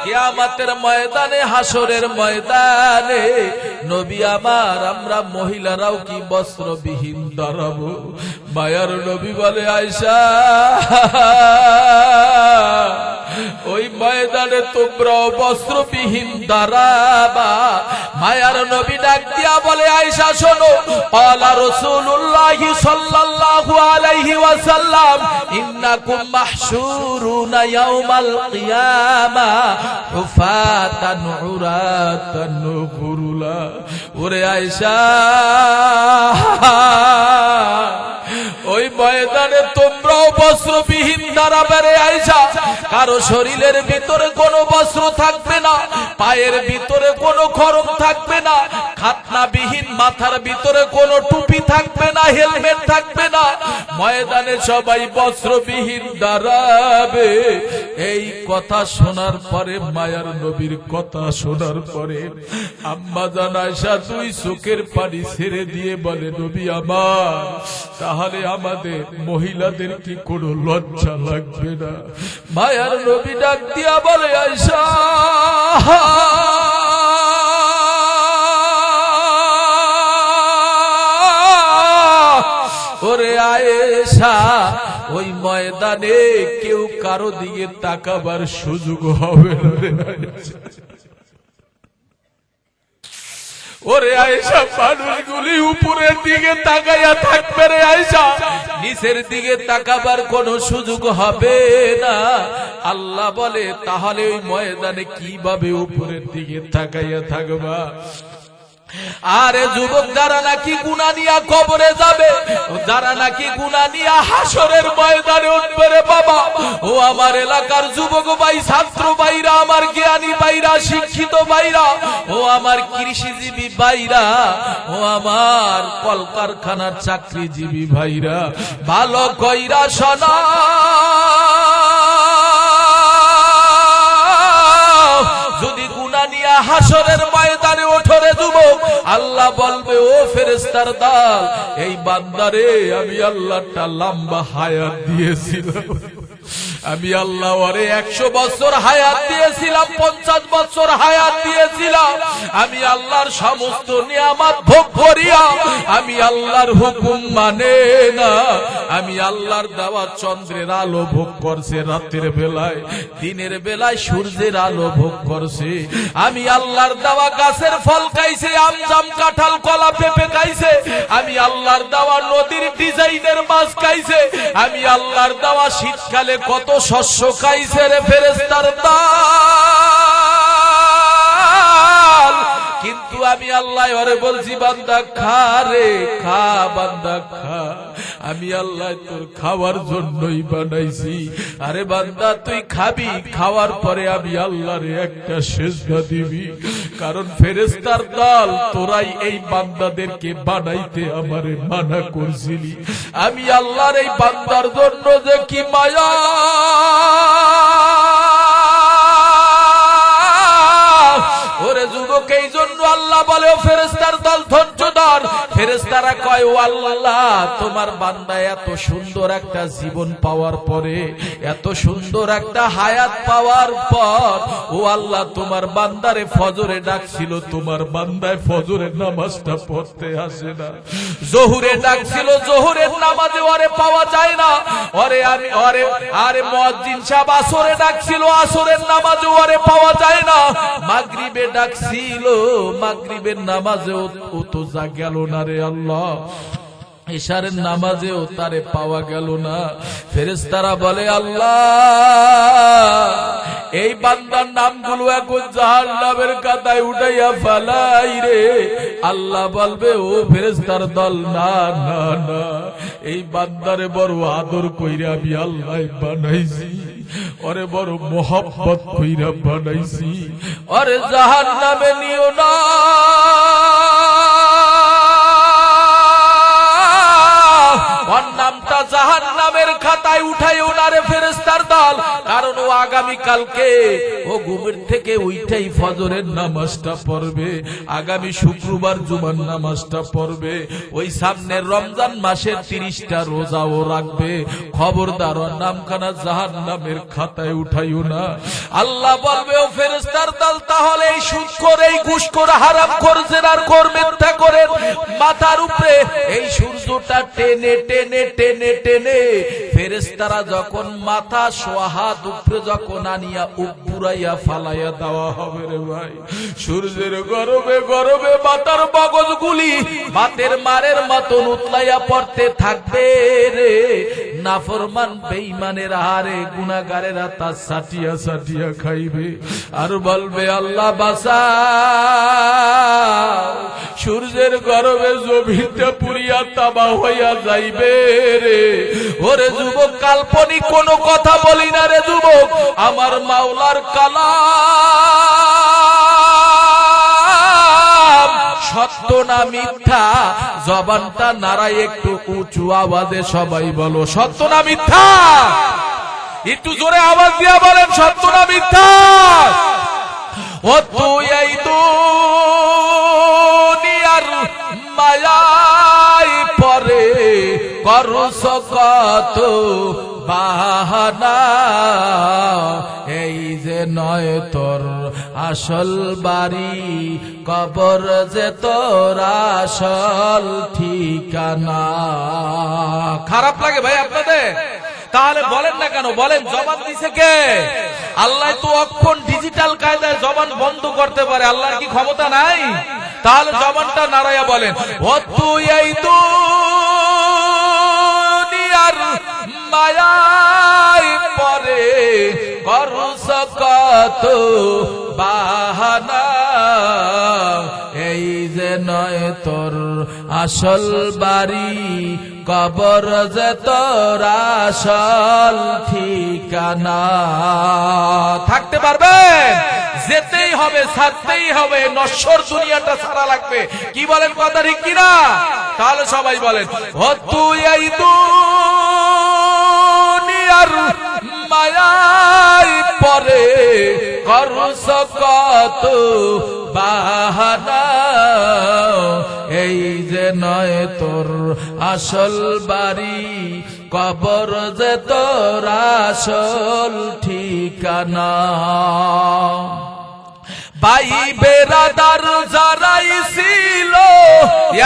কিয়ামতের ময়দানে, হাসরের ময়দানে নবী আমার, আমরা মহিলারাও কি বস্ত্রবিহীন দাঁড়াবো? মায়ার নবী বলে, আয়েশা ওই ময়দানে তোমরাও বস্ত্রবিহীন দাঁড়াবা। মায়ার নবী ডাক দিয়া বলে, আয়েশা শোনো, ক্বালা রাসূলুল্লাহি সাল্লাল্লাহু আলাইহি ওয়াসাল্লাম, ইন্নাকুম মাহশুরুনা ইয়াউমাল কিয়ামা হুফাতান উরাতান গুরুলা। ওরে আয়েশা, ওই ময়দানে তোমরাও বস্ত্রবিহীন দাঁড়াবে রে আয়েশা। কারো শরীরের ভিতরে কোনো বস্ত্র থাকবে না, পায়ের ভিতরে কোনো খড়ম থাকবে না, খাতনাবিহীন মাথার ভিতরে কোনো টুপি থাকবে না, হেলমেট থাকবে না। ময়দানে সবাই বস্ত্রবিহীন দাঁড়াবে। এই কথা শোনার পরে, মায়ার নবীর কথা শোনার পরে আম্মা জান আয়েশা দুই চোখের পানি ছেড়ে দিয়ে বলে, নবী আমার, তাহলে আমাদের মহিলাদের কি কোনো লজ্জা লাগবে না? মায়ার নবী ডাক দিয়া বলে, আয়েশা ওরে আয়েশা, ওই ময়দানে কেউ কারো দিকে তাকাবার সুযোগ হবে না রে আয়েশা। ওরে আয়েশা, মানুষগুলি উপরের দিকে তাকাইয়া থাকবে রে আয়েশা, নিচের দিকে তাকাবার কোনো সুযোগ হবে না। আল্লাহ বলে, তাহলে ওই ময়দানে কিভাবে উপরের দিকে তাকাইয়া থাকবা? আরে যুবক, যারা নাকি গুনাহ নিয়া কবরে যাবে, যারা নাকি গুনাহ নিয়া হাসরের ময়দানে উঠবে রে বাবা, ও আমার এলাকার যুবক ভাই, ছাত্র ভাইরা, আমার জ্ঞানী ভাইরা, শিক্ষিত ভাইরা, ও আমার কৃষিজীবী ভাইরা, ও আমার কলকারখানার চাকরিজীবী ভাইরা, ভালো কইরা শোনা। যদি গুনাহ নিয়া হাসরের ময়দানে ওঠো রে যুবক, আল্লাহ বলবে, ও ফেরেশতার দল, এই বান্দারে আমি আল্লাহটা লম্বা হায়াত দিয়েছিলাম, আমি আল্লাহ ওরে 100 বছর হায়াত দিয়েছিলাম, 50 বছর হায়াত দিয়েছিলাম। আমি আল্লাহর সমস্ত নিয়ামত ভোগ করিয়া আমি আল্লাহর হুকুম মানে না। আমি আল্লাহর দেওয়া চন্দ্রের আলো ভোগ করছে রাতের বেলায়, দিনের বেলায় সূর্যের আলো ভোগ করছে। আমি আল্লাহর দেওয়া গাছের ফল খাইছে, আম জাম কাঁঠাল কলা পেঁপে খাইছে। আমি আল্লাহর দেওয়া নদীর ডিজাইনের মাছ খাইছে। আমি আল্লাহর দেওয়া শীতকালে কত শস্য খাইছে রে ফেরেশতার দল। কিন্তু আমি আল্লাহ ওরে বলছি, বান্দা খা রে, খা বান্দা খা, আমি আল্লাহ তোর খাওয়ার জন্যই বানাইছি। আরে বান্দা তুই খাবি, খাওয়ার পরে আমি আল্লাহর একটা সেজদা দিবি। কারণ ফেরেশতার দল, তোরাই এই বান্দাদেরকে বানাইতে আমারে মানা করছিলি। আমি আল্লাহর এই বান্দার জন্য যে কি মায়া, ওরে যুবক, এই জন্য আল্লাহ বলে, ফেরেশতার দল ধৈর্য ধর। ফেরেশতারা ফেরেশতারা কয় ও আল্লাহ তোমার বান্দা এত সুন্দর একটা জীবন পাওয়ার পরে, এত সুন্দর একটা হায়াত পাওয়ার পর ও আল্লাহ তোমার বান্দারে ফজরে ডাকছিল, তোমার বান্দায় ফজরের নামাজটা পড়তে আসে না। জোহরে ডাকছিল, জোহরের নামাজে ওরে পাওয়া যায় না। আরে মুয়াজ্জিন সাহেব আসরে ডাকছিল, আসরের নামাজে ওরে পাওয়া যায় না। মাগরিবে ডাকছিল, মাগরিবের নামাজেও ও তো যা গেল না রে আল্লাহ। ইশারের নামাজেও তারে পাওয়া গেল না। ফেরেশতারা বলে আল্লাহ এই বান্দার নামগুলো এখন জাহান্নামের খাতায় উঠাইয়া ফেলাই রে। আল্লাহ বলবে ও ফেরেশতার দল, না না না, এই বান্দারে বড় আদর কইরা আমি আল্লাহ বানাইছি, ওরে বড় মোহাব্বত কইরা বানাইছি, ওরে জাহান্নামে নিও না। ওর নামটা জাহান্নামের খাতায় উঠাইও না রে ফেরেশতার দল, কারণ ও আগামী কালকে ও ঘুমের থেকে উঠেই ফজরের নামাজটা পড়বে, আগামী শুক্রবার জুমার নামাজটা পড়বে, ওই সামনের রমজান মাসের 30টা রোজাও রাখবে। খবরদার ওর নামখানা জাহান্নামের খাতায় উঠাইও না। আল্লাহ বলবে ও ফেরেশতার দল তাহলে এই সুদখোর, এই ঘুষখোর, হারামখোর, জেনার খোর, মিথ্যা করে মাথার উপরে এই সূর্যটা টেনে টেনে টেনে টেনে ফেরেশতারা যখন মাথা সোহাত উপরে যখন আনিয়া উপরাইয়া ফালাইয়া দেওয়া হবে রে ভাই, সূর্যের গরমে গরমে মাথার মগজগুলি বাতের মারের মতন উতলাইয়া পড়তে থাকবে রে। নাফরমান বেঈমানের হারে গুনাহগারেরা তা সাটিয়া সাটিয়া খাইবে আর বলবে আল্লাহ বাঁচাও। সূর্যের গরমে জমিটা পুরিয়া তামা হইয়া যাইবে রে। ওরে যুবক, কাল্পনিক কোনো কথা বলি না রে যুবক, আমার মাওলার কালাম সত্য না মিথ্যা, জবানটা নাড়াই একটু উঁচু আওয়াজে সবাই বলো সত্য না মিথ্যা। একটু জোরে আওয়াজ দিয়া বলেন সত্য না মিথ্যা। ও তুই এই দুনিয়ার মায়ায় পরে করছ কত বাহানা, এই যে নয় তোর আসল বাড়ি, কবর যে তোর আসল ঠিকানা। খারাপ লাগে ভাই আপনাদের? তাহলে বলেন না কেন? বলেন জবান দিছে কে? আল্লাহ তো অক্ষণ ডিজিটাল কায়দায় জবান বন্ধ করতে পারে, আল্লাহর কি ক্ষমতা নাই? তাহলে জবানটা নাড়াইয়া বলেন ও তুই এই দুনিয়ার মায়ায় পরে করছ কত বাহানা, এই যে নয় তোর আসল বাড়ি, কবর যে তোর আসল ঠিকানা। থাকতে পারবেন? যেতেই হবে, ছাড়তেই হবে, নশ্বর দুনিয়াটা ছাড়া লাগবে। কি বলেন, কথা ঠিক কিনা? তাহলে সবাই বলেন ও তুই এই দুনিয়ার মায়ায় পরে করছ কত বাহানা, এই যে নয় তোর আসল বাড়ি, কবর যে তোর আসল ঠিকানা। ভাই বেরাদার যারাই ছিল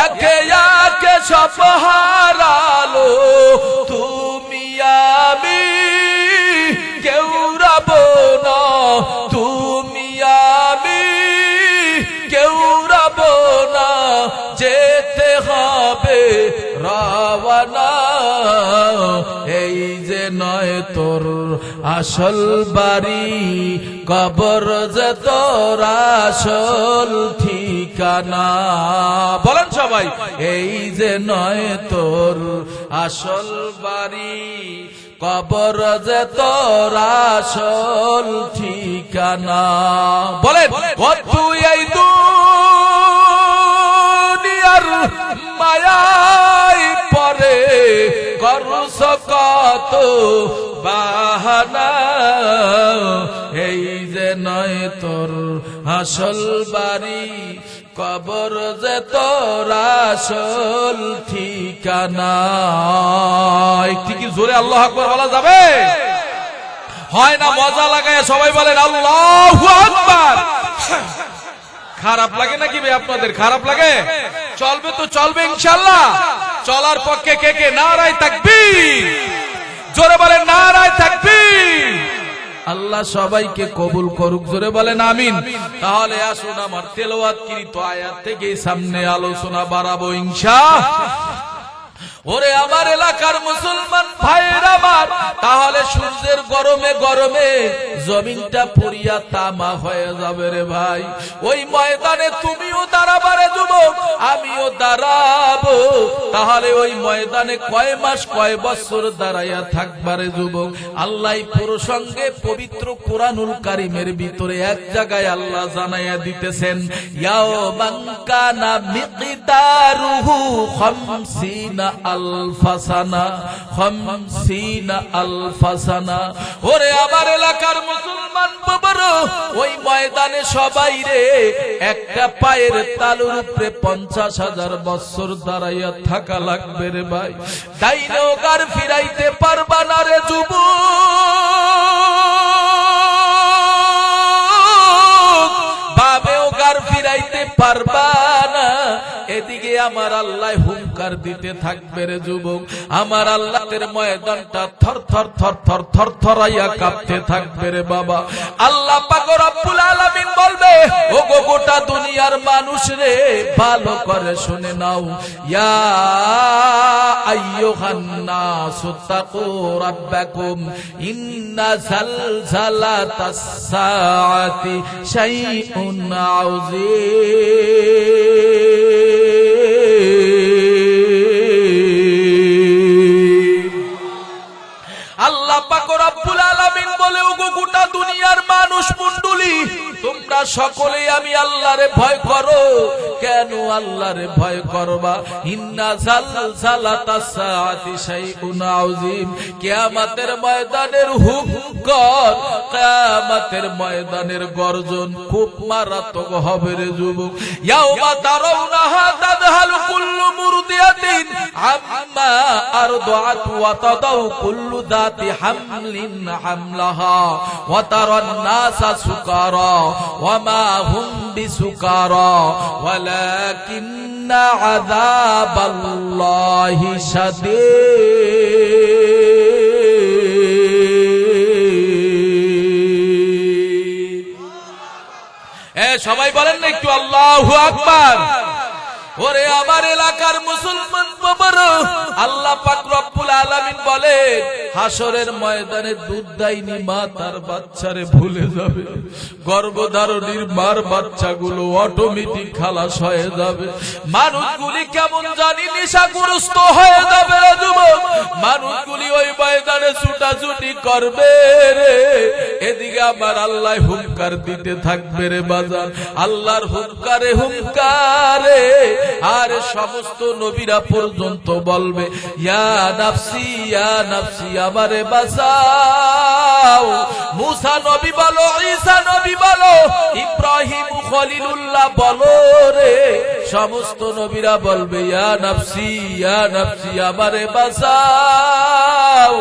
একে একে সব হারালো, তুমি আমি কেউ রব না, তুমি আমি কেউ রব না, যেতে হবে রওয়ানা, এই যে নয় তোর আসল বাড়ি, কবর যে তোর আসল ঠিকানা। বলেন সবাই, এই যে নয় তোর আসল বাড়ি, কবর যে তোর আসল ঠিকানা। বলেন ও তুই এই দুনিয়ার মায়ায় পরে করছ কত বাহানা, এই যে নয় তোর আসল বাড়ি, কবর যে তোর আসল ঠিকানা। একটু কি জোরে আল্লাহু আকবার বলা যাবে? হয় না মজা লাগায় সবাই বলেন আল্লাহু আকবার। খারাপ লাগে নাকি ভাই আপনাদের? খারাপ লাগে? চলবে তো চলবে ইনশাআল্লাহ। চলার পক্ষে কে কে নারায়ে তাকবীর? জোরে বলেন নারায়ে তাকবীর। আল্লাহ সবাইকে কবুল করুক, জোরে বলেন আমিন। তাহলে আসুন আমার তেলাওয়াতকৃত আয়াত থেকে সামনে আলোচনা বাড়াবো ইনশাআল্লাহ। ওরে আমার এলাকার মুসলমান ভাইরা আমার, তাহলে সূর্যের গরমে গরমে জমিনটা পুড়িয়া তামা হয়ে যাবে রে ভাই। ওই ময়দানে তুমিও দাঁড়াবারে যুবক, আমিও দাঁড়াবো। তাহলে ওই ময়দানে কয় মাস কয় বছর দাঁড়াইয়া থাকবারে যুবক? আল্লাহ প্রসঙ্গে পবিত্র কোরআনুল কারীমের ভিতরে এক জায়গায় আল্লাহ জানাইয়া দিতেছেন, ইয়াওমান কানা মিকদারুহু 50 আলফাসানা, 50 আলফাসানা। ওরে আমার এলাকার মুসলমান বাবারা, ওই ময়দানে সবাই রে একটা পায়ের তালুর উপরে 50,000 বছর দাঁড়াইয়া থাকা লাগবে রে ভাই। ডাইনেও গার ফিরাইতে পারবা না রে যুবক, বামেও গার ফিরাইতে পারবা না। এদিকে আমার আল্লাহ হুঙ্কার দিতে থাকবে রে যুবক। আমার আল্লাহের ময়দানটা থর থর থর থর থর থরাইয়া কাঁপতে থাকবে রে বাবা। আল্লাহ পাক রব্বুল আলামিন বলবে, ও গো গোটা দুনিয়ার মানুষ রে, ভালো করে শুনে নাও। ইয়া আইয়ুহান নাসু তাকু রাব্বাকুম ইন্না জালজালাতাস সাআতি শাইউন আযীম। আল্লাহ পাক রব্বুল আলামিন বলে, ওগো গোটা দুনিয়ার মানুষ মণ্ডলী, তোমরা সকলেই আমি আল্লাহরে ভয় করো। কেন আল্লাহরে ভয় করবা? ইন্না জালজালাতাস সাআতি শাইউন আযীম। কিয়ামতের ময়দানের হুঙ্কার, কিয়ামতের ময়দানের গর্জন খুব মারাত্মক হবে রে যুবক। ইয়াউমা তারাউনাহা তাযহালু কুল্লু মুরদিয়াতিন আম্মা আরদাআত ওয়া তাদাউ কুল্লু যাতি হামলিন হামলাহা ওয়া তারান নাসা সুকারা ওয়া মা হুম বিসুকারা ওয়ালাকিন্না আযাবাল্লাহি শাদীদ। সবাই বলেন না একটু আল্লাহু আকবার। ওরে আমার এলাকার মুসলমান বাবারা, আল্লাহ পাক রব্বুল আলামিন বলে, হাসরের ময়দানে দুধদাইনি মা তার বাচ্চারে ভুলে যাবে। গর্ভধারণীর মার বাচ্চাগুলো অটোমেটিক খালাস হয়ে যাবে। মানুষগুলি কেমন জানি নেশাগ্রস্ত হয়ে যাবে রে যুবক। মানুষগুলি ওই ময়দানে ছুটাছুটি করবে রে। এদিকে আমার আল্লাহ হুঙ্কার দিতে থাকবে রে বাজার। আল্লাহর হুঙ্কারে হুঙ্কারে আর সমস্ত নবীরা পর্যন্ত বলবে, ইয়া নাফসি ইয়া নাফসি, আমারে বাঁচাও। মুসা নবী বলো, ঈসা নবী বলো, ইব্রাহিম খলিলুল্লাহ বলো রে, সমস্ত নবীরা বলবে, ইয়া নাফসি ইয়া নাফসি, আমারে বাঁচাও,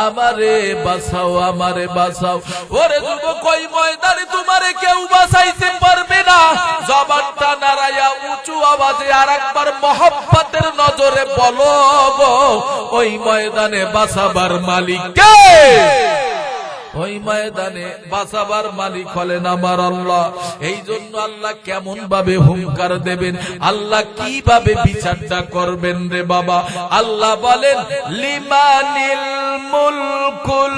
আমারে বাঁচাও, আমারে বাঁচাও। ওরে যুবক, ওই ময়দানে তোমারে কেউ বাঁচাইতে পারবে না। জবানটা নাড়াইয়া উঁচু আওয়াজে আরেকবার মহব্বতের নজরে বলো গো, ওই ময়দানে বাঁচাবার মালিক কে? ওই ময়দানে বাঁচাবার মালিক হলেন আমার আল্লাহ। এই জন্য আল্লাহ কেমন ভাবে হুঙ্কার দেবেন, আল্লাহ কিভাবে বিচারটা করবেন রে বাবা। আল্লাহ বলেন, লিমানিল মুলকুল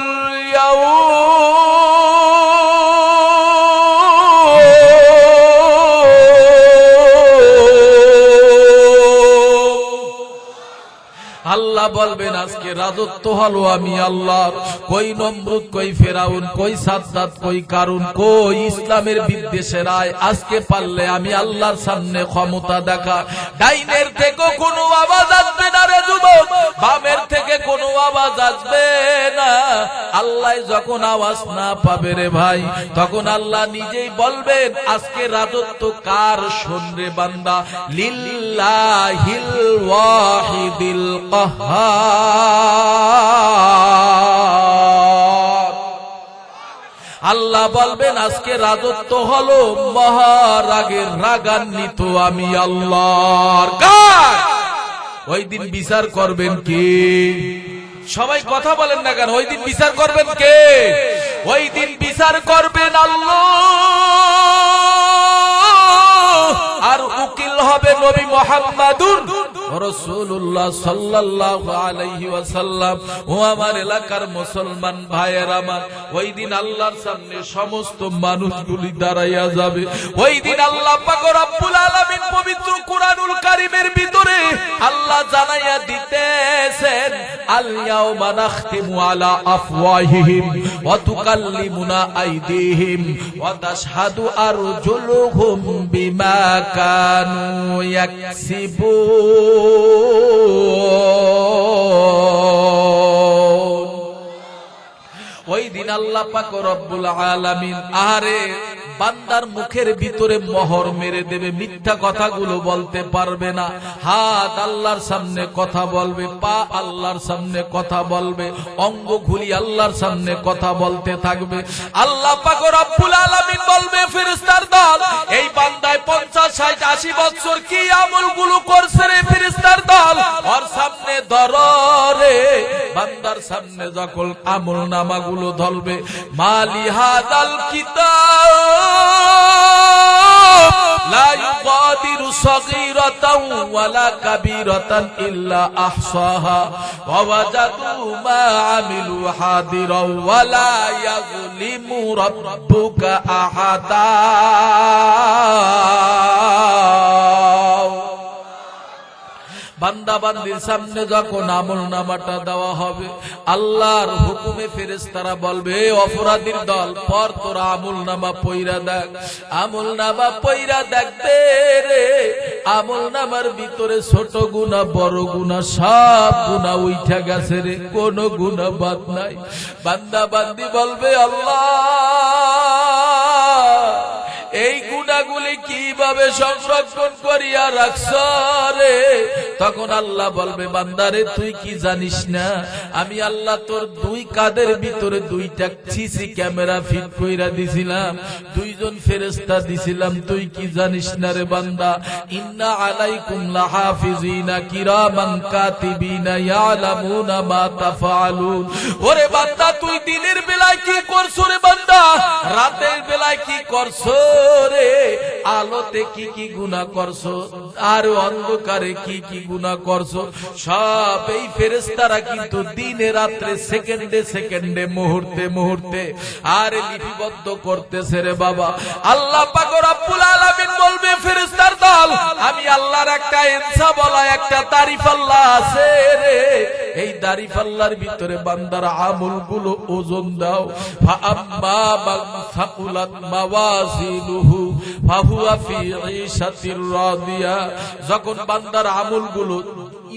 আল্লাহ আল্লাহ বলবেন আজকে রাজত্ব হলো আমি আল্লাহর। কই নমরুদ, কই ফেরাউন, কই সাদ্দাত, কই কারুন, কই ইসলামের বিদ্বেষের আয়, আজকে পারলে আমি আল্লাহর সামনে ক্ষমতা দেখা। ডাইনের থেকে কোনো আওয়াজ আসবে না রে যুবক, বামের থেকে কোনো আওয়াজ আসবে না। আল্লাহ যখন আওয়াজ না পাবে রে ভাই, তখন আল্লাহ নিজেই বলবেন আজকে রাজত্ব কার? শোন রে বান্দা, লিল্লাহিল ওয়াহিদিল কাহ্হার। আল্লাহ বলবেন আজকে রাজত্ব হলো মহারাগের, রাগান্বিত আমি আল্লাহর। কার? ওই দিন বিচার করবেন কে? সবাই কথা বলেন না কেন? ওই দিন বিচার করবেন কে? ওই দিন বিচার করবেন আল্লাহ, আর উকিল হবে নবী মুহাম্মাদুর রাসূলুল্লাহ সাল্লাল্লাহু আলাইহি ওয়াসাল্লাম। ও আমার এলাকার মুসলমান ভাইয়ের আমার, ওই দিন আল্লাহর সামনে সমস্ত মানুষগুলি দাঁড়াইয়া যাবে। ওই দিন আল্লাহ পাক রব্বুল আলামিন পবিত্র কুরআনুল কারীমের ভিতরে আল্লাহ জানাইয়া দিতেছেন, আল ইয়াউমা নাখতিমু আলা আফওয়াহিহিম ওয়া তুকাল্লিমুনা আইদিহিম ওয়া তাশহাদু আরজুলুহুম বিমা কানু ইয়াকসিবুন। ওই দিন আল্লাহ পাক রব্বুল আলামিন আরে বান্দার মুখের ভিতরে মোহর মেরে দেবে, মিথ্যা কথাগুলো বলতে পারবে না। হাত আল্লাহর সামনে কথা বলবে, পা আল্লাহর সামনে কথা বলবে, অঙ্গগুলি আল্লাহর সামনে কথা বলতে থাকবে। আল্লাহ পাক রব্বুল আলামিন বলবে ফেরেশতার দল, এই বান্দায় 50, 60, 80 বছর কি আমলগুলো করছে রে ফেরেশতার দল, ওর সামনে ধরো রে। বান্দার সামনে যখন আমল নামাগুলো ধরবে, মালি হাদাল কিতাব লা ইউগাদিরু সাগীরাতাও ওয়ালা কাবীরাতান ইল্লা আহসাহা ওয়া ওয়াজাদু মা আমিলু হাদিরাও ওয়ালা ইয়াযলিমু রাব্বুকা আহাদা। বান্দা বান্দির সামনে যখন আমল নামাটা দেওয়া হবে, আল্লাহর হুকুমে ফেরেশতারা বলবে অপরাধীর দল, পর তোরা আমল নামা পইরা দেখ। আমল নামা পইরা দেখবে রে, আমল নামার ভিতরে ছোট গুনাহ বড় গুনাহ সব গুনাহ উঠা গেছে রে, কোনো গুনাহ বাদ নাই। বান্দা বান্দি বলবে আল্লাহ এই গুনাহগুলি কিভাবে সংরক্ষণ করিয়া রাখছ রে? তখন আল্লাহ বলবে বান্দারে তুই কি জানিস না, আমি আল্লাহ তোর দুই কাঁধের ভিতরে 2টা সিসি ক্যামেরা ফিট কইরা দিছিলাম, 2 জন ফেরেশতা দিছিলাম, তুই কি জানিস না রে বান্দা? ইন্না আলাইকুম লাহাফিজিনা কিরামান কাতিবিনা ইয়ালামুনা মা তাফআলুন। ওরে বান্দা তুই দিনের বেলায় কি করছ রে বান্দা, রাতের বেলায় কি করছ রে, আলোতে কি কি গুনাহ করছো আর অন্ধকারে কি কি গুনাহ করছো, সব এই ফেরেশতারা কিন্তু দিনে রাত্রে সেকেন্ডে সেকেন্ডে মুহূর্তে মুহূর্তে আর লিপিবদ্ধ করতেছে রে বাবা। আল্লাহ পাক রব্বুল আলামিন বলবে ফেরেশতার দল, আমি আল্লাহর একটা ইনসা বলা একটা তারিফ আল্লাহ আছে রে, এই তারিফ আল্লাহর ভিতরে বান্দার আমলগুলো ওজন দাও। ফা আম্মা মান সাকুলাত মাওয়াজিনুহু ফাহুয়া ফি ঈশাতির রাদিয়া। যখন বান্দার আমলগুলো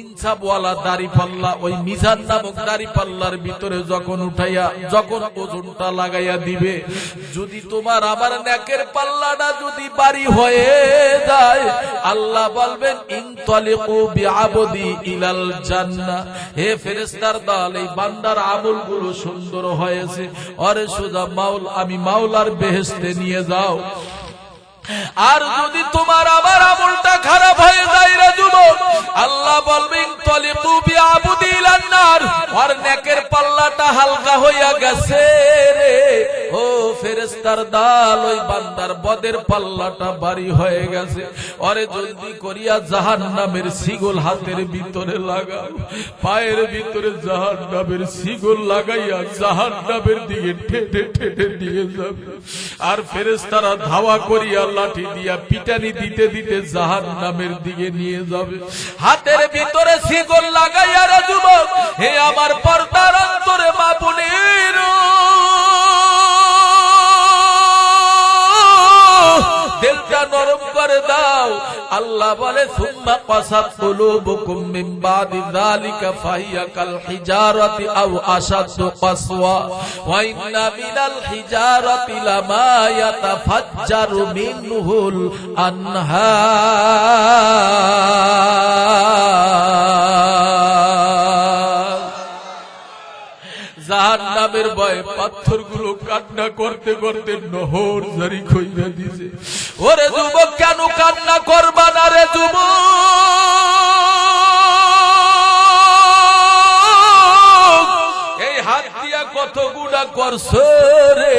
ইনসাফওয়ালা দাড়িপাল্লা, ওই মিজান নামক দাড়িপাল্লার ভিতরে যখন উঠাইয়া যখন ওজনটা লাগাইয়া দিবে, যদি তোমার আমার নেকের পাল্লাটা যদি বাড়ি হয়ে যায়, আল্লাহ বলবেন ইনতালিকু বিআবদি ইলাল জান্নাহ। হে ফেরেশতার দল, এই বান্দার আমলগুলো সুন্দর হয়েছে, আরে সোজা আমি মাওলার বেহেশতে নিয়ে যাও। আর যদি তোমার আমার আমলটা খারাপ হয়ে যায় রে যুবক, আল্লাহ বলবেন তলিকু বিআবদি ইলান নার, আর নেকের পাল্লাটা হালকা হইয়া গেছে রে। ও ফেরেশতা ফেরেশতার দাল ওই বান্দার বদের পাল্লাটা ভারী হয়ে গেছে। ওরে জলদি করিয়া জাহান্নামের শিকল হাতের ভিতরে লাগাও, পায়ের ভিতরে জাহান্নামের শিকল লাগাইয়া জাহান্নামের দিকে ঠেটে ঠেটে নিয়ে যাবে। আর ফেরেশতারা ধাওয়া করিয়া লাঠি দিয়া পিটানি দিতে দিতে জাহান্নামের দিকে নিয়ে যাবে। হাতের ভিতরে শিকল লাগাইয়া রে যুবক, হে আমার পর্দার অন্তরে মা বোনের, দিলটা নরম করে দাও। আল্লাহ বলে সুম্মা কাসাত কুলুবুকুম মিন বাদি যালিকা ফাহিয়া কাল হিজারাতি আও আশাদ্দু কাসওয়া ওয়া ইন্না মিনাল হিজারাতি লামা ইয়াতাফাজ্জারু মিনহুল আনহার। জাহান্নামের ভয়ে পাথরগুলো কান্না করতে করতে নহর জারি কইরা দিছে। ওরে যুবক, কেন কান্না করবা না রে যুবক? এই হাত দিয়া কত গুনাহ করছো রে,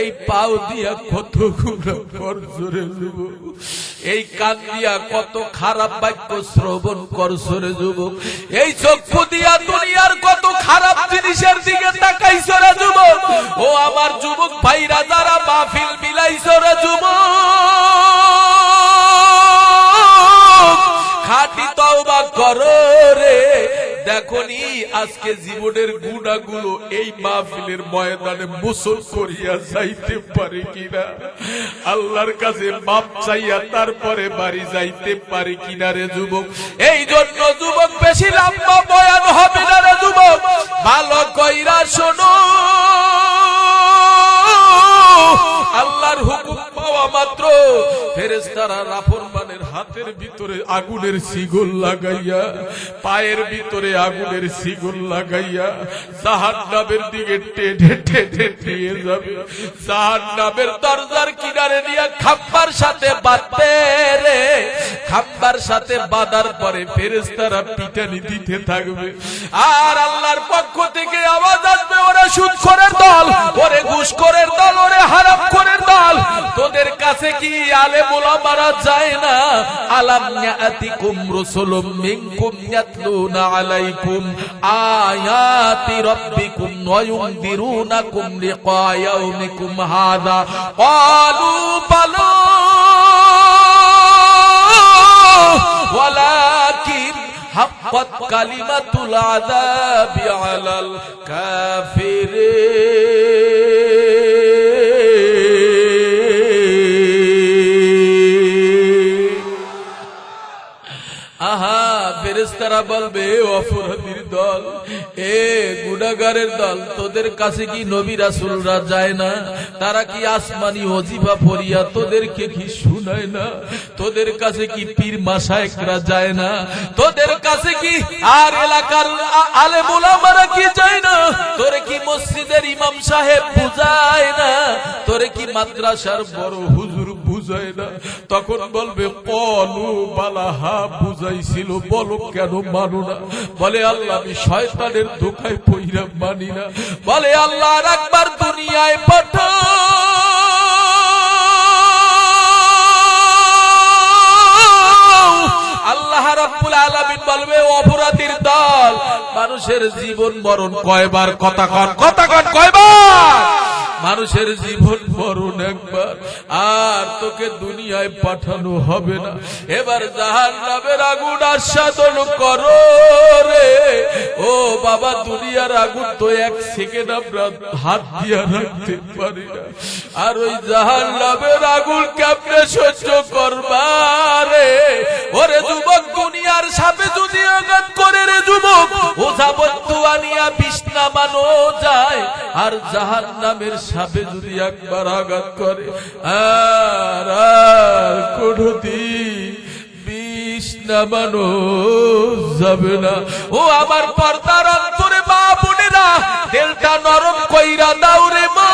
এই পাও দিয়া কত গুনাহ করছো রে যুবক, এই কান দিয়া কত খারাপ বাক্য শ্রবণ করছো রে যুবক, এই চক্ষু দিয়া দুনিয়ার কত খারাপ জিনিসের দিকে তাকাইছো রে যুবক। ও আমার যুবক ভাইরা, যারা মাহফিল মিলাইছো রে যুবক, খাঁটি তওবা করো রে। দেখনি আজকে জীবনের গুনাহগুলো এই মাহফিলের ময়দানে মুসল করিয়া যাইতে পারে কিনা, আল্লাহর কাছে মাপ চাইয়া তারপরে বাড়ি যাইতে পারে কিনা রে যুবক। এই জন্য যুবক, বেশি লম্বা বয়ান হবে না রে যুবক, ভালো কইরা শোনো। আল্লাহর হুকুম পাওয়া মাত্র ফেরেশতারা নাফরমানের হাতের ভিতরে আগুনের শিকল লাগাইয়া, পায়ের ভিতরে আগুনের শিকল লাগাইয়া জাহান্নামের দিকে টেনে টেনে নিয়ে যাবে। জাহান্নামের দরজার কিনারে নিয়ে খাম্বার সাথে বাঁধবে রে। খাম্বার সাথে বাঁধার পরে ফেরেশতারা পিটানি দিতে থাকবে। আর আল্লাহর পক্ষ থেকে আওয়াজ আসবে, ওরে সুদখোরের দল, ওরে ঘুষখোরের দল, ওরে হারামখোরের দল, তোদের কাছে কি আলেম ওলামারা যায় না? আলাম ইয়াতিকুম রাসূলুম মিনকুম ইয়াতলুনা আলাইকুম আয়াতি রাব্বিকুম ওয়া ইউনদিরুনাকুম লিকা ইয়াউমিকুম হাযা ক্বালু বালা ওয়ালাকিন হাক্কাত কালিমাতুল আযাবি আলাল কাফিরিন। আহা, ফেরেশতারা বলবে, অপরাধীর দল, এ গুনাহগারের দল, তোদের কাছে কি নবী রাসূলরা যায় না? তারা কি আসমানি ওজিফা পড়িয়া তোদেরকে কি শুনায় না? তোদের কাছে কি পীর মাশায়েখরা যায় না? তোদের কাছে কি আর এলাকার আলেম ওলামারা কি যায় না? তোরে কি মসজিদের ইমাম সাহেব বুঝায় না? তোরে কি মাদ্রাসার বড় হুজুর বুঝায় না? তখন বলবে, কলু বালাহা, বুঝাইছিল, বলো কেন মানো না? বলে, আল্লাহ আমি শয়তানের ধোঁকায় পইরা মানি না। বলে, আল্লাহ আর একবার দুনিয়ায় পাঠাও। আল্লাহ রাব্বুল আলামিন বলবে, অপরাধীর দল, মানুষের জীবন মরণ কয়বার? কথা কন, কথা কন, কয়বার? মানুষের জীবন মরণ একবার, আর তোকে দুনিয়ায় পাঠানো হবে না। এবার জাহান্নামের আগুন আস্বাদন করো রে। ও বাবা, দুনিয়ার আগুন তো এক সেকেন্ড আমরা হাত দিয়া রাখতে পারি না, আর ওই জাহান্নামের আগুন কেমনে সহ্য করবা রে? ওরে যুবক, দুনিয়ার সাপে যদি আঘাত করে রে যুবক, ওঝা বন্ধুয়া নিয়া বিছনা বানো যায়, আর জাহান্নামের সাপে যদি একবার আঘাত করে আর কোনদিন বিষ নামানো যাবে না। ও আমার পর্দার অন্তরে মা বোনেরা, দিলটা নরম কইরা দাও রে মা।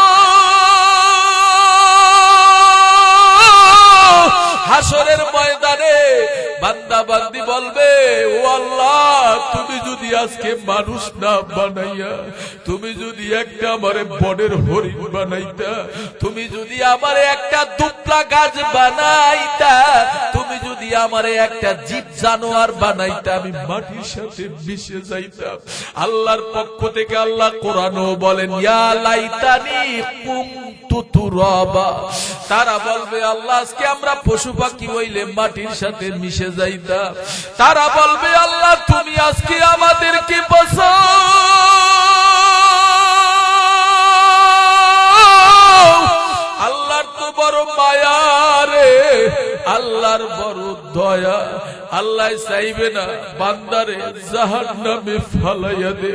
হাসরের ময়দানে বান্দা বান্দি বলবে, ও আল্লাহ, তুমি যদি আজকে মানুষ না বানাইয়া তুমি যদি একটা আমারে বনের হরিণ বানাইতা, তুমি যদি আমারে একটা দুপলা গাছ বানাইতা, তুমি যদি আমারে একটা জীব জানোয়ার বানাইতা, আমি মাটির সাথে মিশে যাইতাম। আল্লাহর পক্ষ থেকে আল্লাহ কোরআনও বলেন ইয়া লাইতানি কুনতু তুরাবা। তারা বলবে আল্লাহ আজকে আমরা পশু পাখি হইলে মাটির সাথে মিশে যাইতাম। তারা বলবে আল্লাহ তুমি আজকে আমাদেরকে বাঁচাও, আল্লাহর তো বড় মায়া রে, আল্লাহর বড় দয়া। আল্লাহ চাইবে না বান্দারে জাহান্নামে ফালাইয়া দে।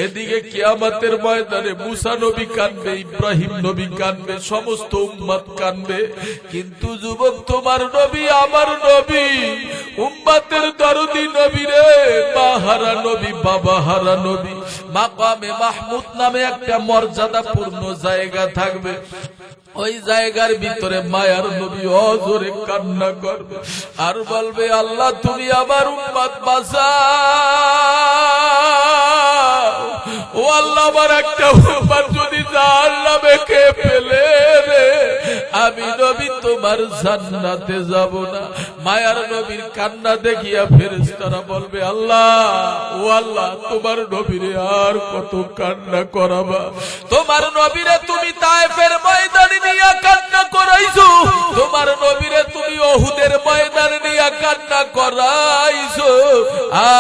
এদিকে কিয়ামতের ময়দানে মুসা নবী কাঁদবে, ইব্রাহিম নবী কাঁদবে, সমস্ত উম্মত কাঁদবে, কিন্তু যুবক তোমার নবী আমার নবী উম্মতের দরদি নবী রে, মা হারা নবী, বাবা হারা নবী। মাকামে মাহমুদ নামে একটা মর্যাদাপূর্ণ জায়গা থাকবে, ওই জায়গার ভিতরে মায়ার নবী অজরে কান্না করবে আর বলবে আল্লাহ তুমি আমার উম্মত বাঁচাও, ও আল্লাহ আমার একটা উম্মত যদি জাহান্নামে খেয়ে ফেলে রে, আমি নবী তোমার জান্নাতে যাব না। মায়ার নবীর কান্না দেখিয়া ফেরেশতারা বলবে আল্লাহ, ও আল্লাহ তোমার নবীরে আর কত কান্না করাবা, তোমার নবীরে তুমি তায়েফের ময়দানে নিয়ে কান্না করাইছো, তোমার নবীরে তুমি উহুদের ময়দানে নিয়ে কান্না করাইছো,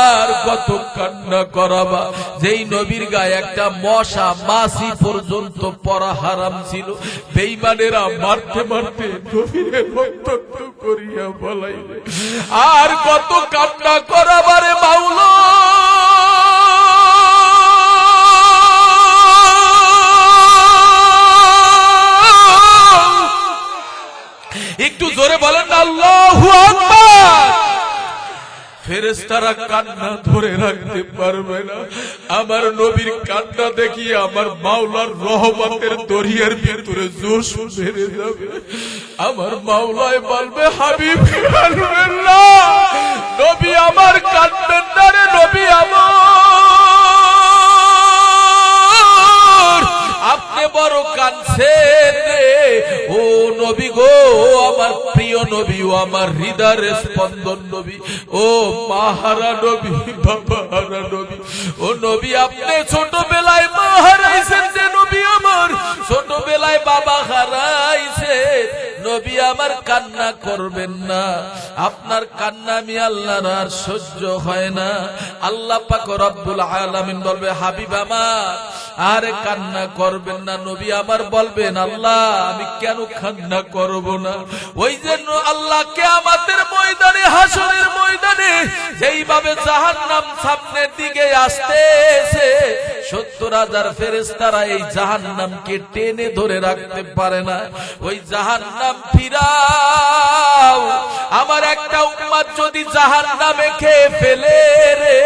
আর কত কান্না করাবা। যেই নবীর গায়ে একটা মশা মাছি পর্যন্ত পরা হারাম ছিল, বেঈমানেরা মারতে মারতে নবীরে রক্তাক্ত করিয়া বলাইবে, আর কত কান্না করাবারে মাওলা। একটু জোরে বলেন না আল্লাহু আকবার। ফেরেশতারা কান্না ধরে রাখতে পারবে না, আমার নবীর কান্না দেখিয়ে আমার মাওলার রহমতের দরিয়ার ভিতরে জোশ বেড়ে যাবে। আমার মাওলায় বলবে হাবিব কাঁদবেন না, নবী আমার কাঁদবেন না রে, নবী আমার আপনি বড় কাঁদছেন রে, ও নবী গো, আমার প্রিয় নবী, ও আমার হৃদয়ের স্পন্দন নবী, ও মাহারা নবী, বাবা হারা নবী, ও নবী আপনি ছোটবেলায় মা হারাইছেন যে নবী আমার, ছোটবেলায় বাবা হারাইছেন নবী আমার, কান্না করবেন না, আপনার কান্না আমি আল্লাহর আর সহ্য হয় না। আল্লাহ পাক রব্বুল আলামিন বলবে হাবিব আমার আর কান্না করবেন না। নবী আমার বলবেন আল্লাহ আমি কেন কান্না করব না। ওই জন্য আল্লাহ কিয়ামতের ময়দানে, হাসরের ময়দানে যেইভাবে জাহান্নাম সামনের দিকে আসতেছে, ৭০,০০০ ফেরেশতারা এই জাহান্নামকে টেনে ধরে রাখতে পারে না। ওই জাহান্নাম ফিরাও, আমার একটা উম্মত যদি জাহান্নামে খেয়ে ফেলে রে,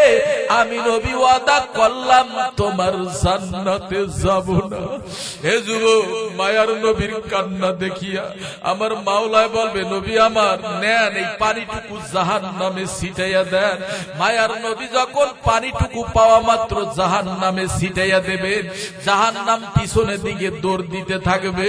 আমি নবী ওয়াদা করলাম তোমার জান্নাতে যাব না। হে যুবক, মায়ার নবীর কান্না দেখিয়া আমার মাওলায় বলবে নবী আমার নেন এই পানিটুকু জাহান্নামে ছিটাইয়া দেন। মায়ার নবী যখন পানিটুকু পাওয়া মাত্র জাহান্নামে ছিটাইয়া দেবেন, জাহান্নাম পিছনের দিকে দৌড় দিতে থাকবে।